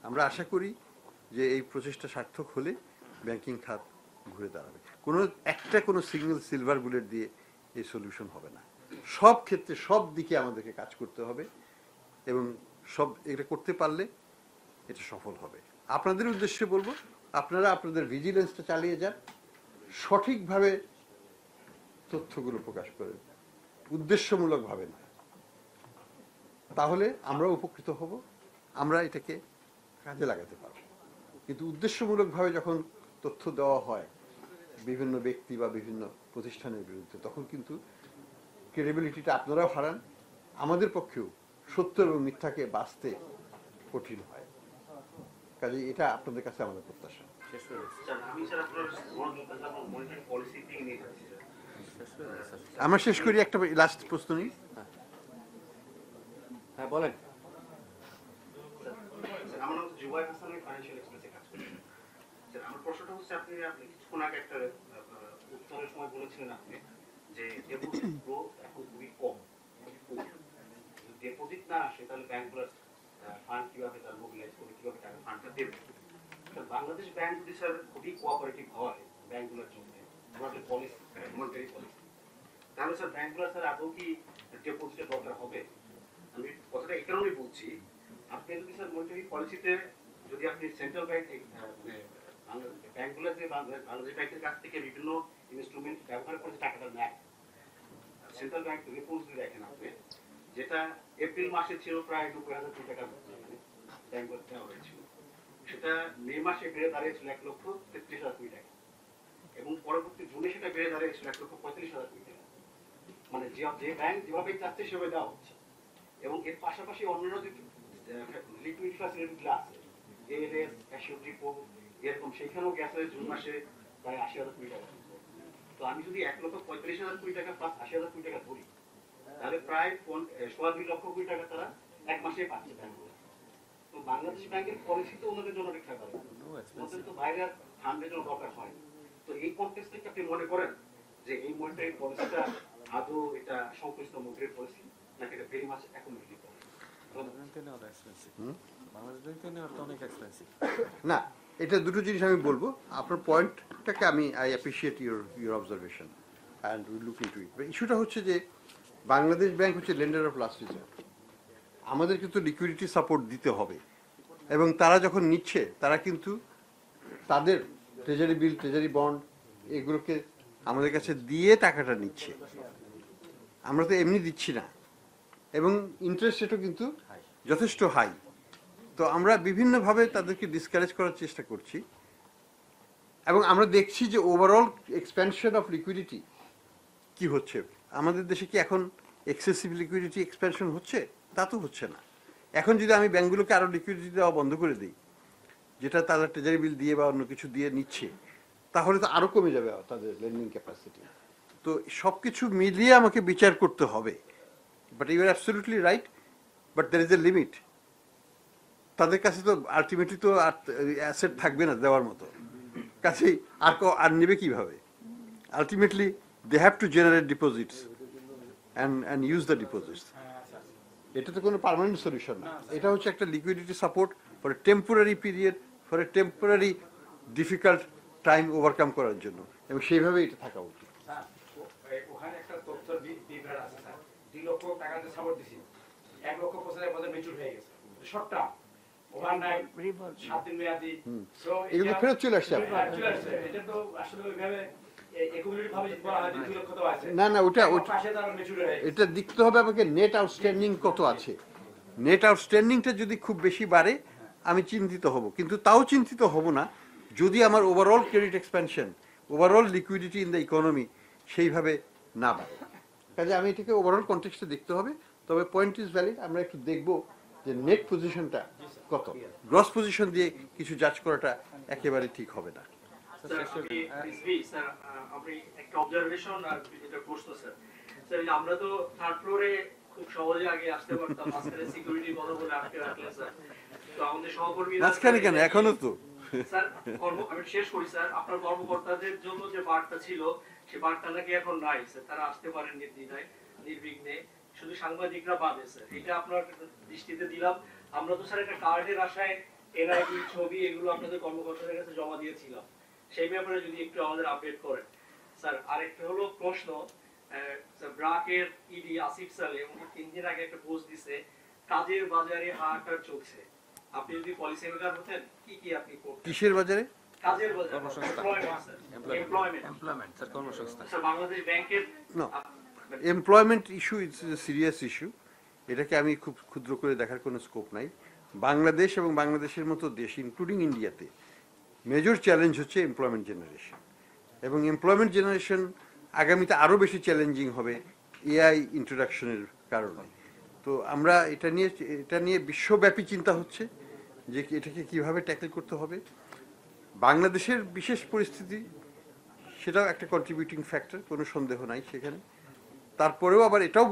আমরা আশা করি যে এই প্রচেষ্টা সার্থক হলে ব্যাংকিং খাত ঘুরে দাঁড়াবে। কোনো সিঙ্গেল সিলভার বুলেট দিয়ে এই সলিউশন হবে না। সব ক্ষেত্রে সব দিকে আমাদেরকে কাজ করতে হবে এবং এটা করতে পারলে এটা সফল হবে। আপনাদের উদ্দেশ্যে বলবো, আপনারা আপনাদের ভিজিলেন্সটা চালিয়ে যান, সঠিকভাবে তথ্যগুলো প্রকাশ করেন, উদ্দেশ্যমূলকভাবে না। তাহলে আমরা উপকৃত হব, আমরা এটাকে কাজে লাগাতে পারব। কিন্তু উদ্দেশ্যমূলকভাবে যখন তথ্য দেওয়া হয় বিভিন্ন ব্যক্তি বা বিভিন্ন প্রতিষ্ঠানের বিরুদ্ধে, তখন কিন্তু ক্রেডিবিলিটিটা আপনারাও হারান, আমাদের পক্ষেও সত্য এবং মিথ্যাকে বাঁচতে কঠিন হয়। কাজে এটা আপনাদের কাছে আমাদের প্রত্যাশা। আমরা শেষ করি, একটা লাস্ট প্রশ্ন নিই। হ্যাঁ বলেন। আমার নাম জুবাইর হাসান, আমি ফাইন্যান্সিয়াল এক্সপ্রেসে কাজ করি। আমার প্রশ্নটা হচ্ছে, আপনি কিছুক্ষণ আগে একটা উত্তরের সময় বলেছিলেন আপনি যে ডেপোজিট গ্রোথ এখন খুবই কম। ডেপোজিট না আসে তাহলে ব্যাংকগুলোর ফান্ড কিভাবে তার মোবিলাইজ করবে, কিভাবে টাকা ফান্ডটা দেবে? বাংলাদেশ ব্যাংক যদি স্যার খুবই কোঅপারেটিভ হয় ব্যাংকগুলোর জন্য, আমাদের পলিসি, মনিটারি পলিসি, তাহলে স্যার ব্যাংকগুলোর স্যার আদৌ কি ডেপোজিটের দরকার হবে? আমি কথাটা এই কারণেই বলছি, আপনি যদি স্যার মনিটারি পলিসিতে যদি আপনি সেন্ট্রাল ব্যাংক ব্যাংকগুলো যে বাংলাদেশ ব্যাংকের কাছ থেকে বিভিন্ন ইনস্ট্রুমেন্ট ব্যবহার করে টাকাটা নেয়, সেন্ট্রাল ব্যাংক রিপোর্ট যদি দেখেন আপনি, যেটা এপ্রিল মাসে ছিল প্রায় 90,000 কোটি টাকা ব্যাংক দেওয়া হয়েছিল, সেটা মে মাসে বেড়ে দাঁড়িয়েছিল 1,33,000 কোটি টাকা এবং পরবর্তী জুনে সেটা বেড়ে দাঁড়িয়েছিল 1,35,000 কোটি টাকা। মানে যে ব্যাংক যেভাবে চাচ্ছে সেভাবে দেওয়া হচ্ছে। এবং এর পাশাপাশি অন্যান্য যে লিকুইডিটি ফ্যাসিলিটিগুলো আছে, এএলএস, ক্যাশিয়ার ডিপো, এরকম সেখানেও গেছে জুন মাসে প্রায় 80,000 কোটি টাকা। তো আমি যদি 1,45,000 কোটি টাকা প্লাস 80,000 কোটি টাকা ধরি, তাহলে প্রায় 2.25 লক্ষ কোটি টাকা তারা এক মাসে পাচ্ছে ব্যাংকগুলো। তো বাংলাদেশ ব্যাংকের পলিসি তো ওনাদের জন্য অনেক টাকা পাবে, ওদের তো বাইরে ফান্ডের জন্য দরকার হয়। তো এই কনটেক্সট থেকে আপনি মনে করেন যে এই মনিটারি পলিসিটা আদৌ এটা সংশ্লিষ্ট মনিটারি পলিসি নাকি এটা ভেরি মাচ অ্যাকোমোডেটিভ পলিসি? না, এটা দুটো জিনিস আমি বলবো। আপনার পয়েন্টটাকে I appreciate your observation and will look into it. ইস্যুটা হচ্ছে যে বাংলাদেশ ব্যাংক হচ্ছে লেন্ডার অফ লাস্ট রিজার্ভ, আমাদের কিন্তু লিকুইডিটি সাপোর্ট দিতে হবে এবং তারা যখন নিচ্ছে তারা কিন্তু তাদের ট্রেজারি বিল, ট্রেজারি বন্ড এগুলোকে আমাদের কাছে দিয়ে টাকাটা নিচ্ছে, আমরা তো এমনি দিচ্ছি না এবং ইন্টারেস্ট রেটও কিন্তু যথেষ্ট হাই। তো আমরা বিভিন্নভাবে তাদেরকে ডিসকারেজ করার চেষ্টা করছি এবং আমরা দেখছি যে ওভারঅল এক্সপ্যানশন অফ লিকুইডিটি কি হচ্ছে, আমাদের দেশে কি এখন এক্সেসিভ লিকুইডিটি এক্সপ্যানশন হচ্ছে? তা তো হচ্ছে না। এখন যদি আমি ব্যাংকগুলোকে আরও লিকুইডিটি দেওয়া বন্ধ করে দিই, যেটা তারা ট্রেজারি বিল দিয়ে বা অন্য কিছু দিয়ে নিচ্ছে, তাহলে তো আরও কমে যাবে তাদের লেন্ডিং ক্যাপাসিটি। তো সব কিছু মিলিয়ে আমাকে বিচার করতে হবে। But you are absolutely right, but there is a limit. তাদের কাছে তো আলটিমেটলি তো আর অ্যাসেট থাকবে না দেওয়ার মতো, কাছেই আর নেবে কীভাবে? Ultimately they have to generate deposits and use the deposits. এটা তো কোনো পার্মানেন্ট সলিউশন না, এটা হচ্ছে একটা liquidity support for a temporary period, for a temporary difficult time overcome করার জন্য, এবং সেইভাবে এটা থাকা উচিত। ওখানে একটা তথ্য বিভ্রাট আছে স্যার, 2 লক্ষ টাকা দিয়ে সাপোর্ট দিছি, 1,95,000 মেচুর হয়ে গেছে, শর্ট টার্ম ওভারনাইট 7 দিন মেয়াদি। সো এগুলো ফেরত চলে আসছে। এটা তো আসলে ওইভাবে একুমুলেটিভ ভাবে যদি বলা হয় 2 লক্ষ তো আছে না না, ওটা মেচুর হয়ে গেছে। এটা দেখতে হবে আমাকে নেট আউটস্ট্যান্ডিং কত আছে। নেট আউটস্ট্যান্ডিংটা যদি খুব বেশি বাড়ে আমি চিন্তিত হব, কিন্তু তাও চিন্তিত হব না যদি আমার overall credit expansion, overall liquidity in the economy সেইভাবে না বাড়ে। কাজে আমি এটাকে ওভারঅল কনটেক্সটে দেখতে হবে। তবে পয়েন্ট ইজ ভ্যালিড, আমরা একটু দেখব যে নেট পজিশনটা কত। গ্রস পজিশন দিয়ে কিছু জাজ করাটা একেবারে ঠিক হবে না। আপনি একটা অবজারভেশন আর এটা প্রশ্ন স্যার। স্যার আমরা তো থার্ড ফ্লোরে খুব সহজে আগে আসতে পারতাম, মাঝখানে সিকিউরিটি কথা বলে আটকে রাখলেন স্যার। তো আমাদের সহকর্মী মাঝখানে কেন, এখনো তো স্যার আমি শেষ করি স্যার। আপনার কর্মকর্তাদের জন্য যে বার্তা ছিল সে বার্তা নাকি এখন নাই স্যার, তারা আসতে পারেন নির্বিঘ্নে, শুধু সাংবাদিকরা বাদে স্যার। এটা আপনার দৃষ্টিতে দিলাম। আমরা তো স্যার একটা কার্ডের আশায় এনআইডি ছবি এগুলো আপনাদের কর্মকর্তাদের কাছে জমা দিয়েছিলাম, সেই ব্যাপারে যদি একটু আমাদের আপডেট করেন স্যার। আরেকটা হলো প্রশ্ন, ব্রাকের ইডি আসিফ সালে 3 দিন আগে একটা পোস্ট দিছে, কাজের বাজারে হাহাকার চলছে। আপনি যদি পলিসি মেকার হতেন কি কি আপনি করতেন? কিসের বাজারে? কাজের বাজারে, এমপ্লয়মেন্ট স্যার, কর্মসংস্থান স্যার। বাংলাদেশ ব্যাংকের employment issue is a serious issue. এটাকে আমি খুব ক্ষুদ্র করে দেখার কোনো স্কোপ নাই। বাংলাদেশ এবং বাংলাদেশের মতো দেশ, ইনক্লুডিং ইন্ডিয়াতে, মেজর চ্যালেঞ্জ হচ্ছে এমপ্লয়মেন্ট জেনারেশন। এবং এমপ্লয়মেন্ট জেনারেশন আগামীতে আরও বেশি চ্যালেঞ্জিং হবে এআই ইন্ট্রোডাকশনের কারণে। তো আমরা এটা নিয়ে বিশ্বব্যাপী চিন্তা হচ্ছে যে এটাকে কিভাবে ট্যাকেল করতে হবে। বাংলাদেশের বিশেষ পরিস্থিতি সেটাও একটা কন্ট্রিবিউটিং ফ্যাক্টর, কোনো সন্দেহ নাই সেখানে। তারপরেও আবার এটাও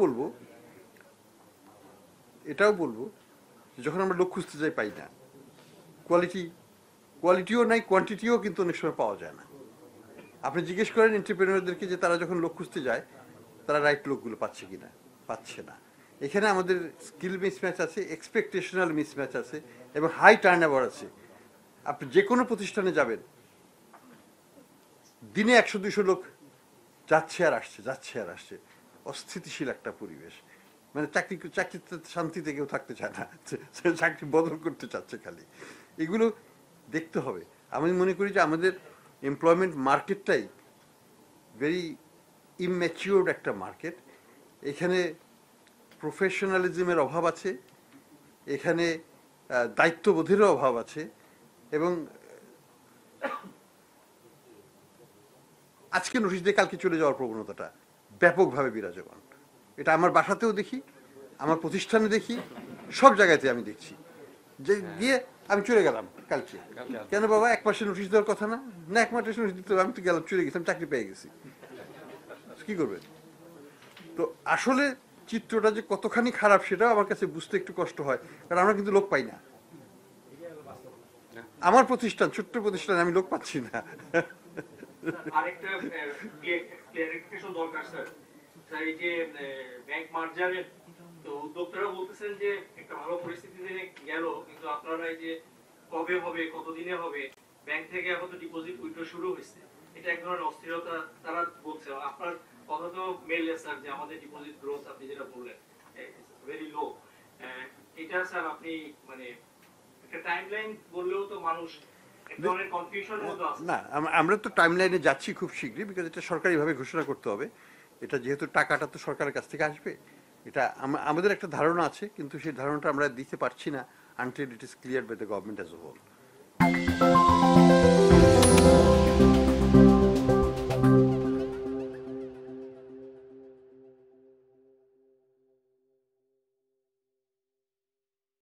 বলবো যখন আমরা লোক খুঁজতে যাই পাই না, কোয়ালিটিও নাই, কোয়ান্টিটিও কিন্তু অনেক সময় পাওয়া যায় না। আপনি জিজ্ঞেস করেন এন্টারপ্রেনারদেরকে যে তারা যখন লোক খুঁজতে যায় তারা রাইট লোকগুলো পাচ্ছে কিনা, পাচ্ছে না। এখানে আমাদের স্কিল মিসম্যাচ আছে, এক্সপেকটেশনাল মিসম্যাচ আছে, এবং হাই টার্নওভার আছে। আপনি যে কোনো প্রতিষ্ঠানে যাবেন, দিনে 100-200 লোক যাচ্ছে আর আসছে, অস্থিতিশীল একটা পরিবেশ। মানে চাকরিতে শান্তিতে কেউ থাকতে চায় না, চাকরি বদল করতে চাচ্ছে খালি। এগুলো দেখতে হবে। আমি মনে করি যে আমাদের এমপ্লয়মেন্ট মার্কেটটাই ভেরি ইম্যাচিওর্ড একটা মার্কেট। এখানে প্রফেশনালিজমের অভাব আছে, এখানে দায়িত্ববোধেরও অভাব আছে, এবং আজকে নোটিশ দিয়ে কালকে চলে যাওয়ার প্রবণতাটা ব্যাপকভাবে বিরাজমান। এটা আমার বাসাতেও দেখি, আমার প্রতিষ্ঠানে দেখি, সব জায়গাতে আমি দেখছি যে গিয়ে আমি চলে গেলাম কালকে। কেন বাবা, 1 মাসের নোটিশ দেওয়ার কথা না? 1 মাসের নোটিশ দিতে, আমি তো গেলাম, চলে গেছিলাম, চাকরি পেয়ে গেছি, কি করবে? তো আসলে চিত্রটা যে কতখানি খারাপ সেটাও আমার কাছে বুঝতে একটু কষ্ট হয়, কারণ আমরা কিন্তু লোক পাই না। আমার প্রতিষ্ঠান, ছোট্ট প্রতিষ্ঠান, আমি লোক পাচ্ছি না। আরেকটা ক্লিয়ারিফিকেশন দরকার স্যার। স্যার এই যে ব্যাংক মার্জারের, তো উদ্যোক্তারা বলতেছেন যে একটা ভালো পরিস্থিতিতে গেল, কিন্তু আপনারা এই যে কবে হবে, কতদিনে হবে, ব্যাংক থেকে এখন তো ডিপোজিট উইথড্র শুরু হয়েছে, এটা এক ধরনের অস্থিরতা তারা বলছে। আপনার কথা তো মেললে স্যার যে আমাদের ডিপোজিট গ্রোথ আপনি যেটা বললেন ভেরি লো। এটা স্যার আপনি মানে একটা টাইমলাইন বললেও তো মানুষ এক ধরনের কনফিউশনের মধ্যে আছে। না, আমরা তো টাইমলাইনে যাচ্ছি খুব শীঘ্রই, বিকজ এটা সরকারিভাবে ঘোষণা করতে হবে। এটা যেহেতু টাকাটা তো সরকারের কাছ থেকে আসবে, এটা আমাদের একটা ধারণা আছে, কিন্তু সেই ধারণাটা আমরা দিতে পারছি না until it is clear by the government as a whole.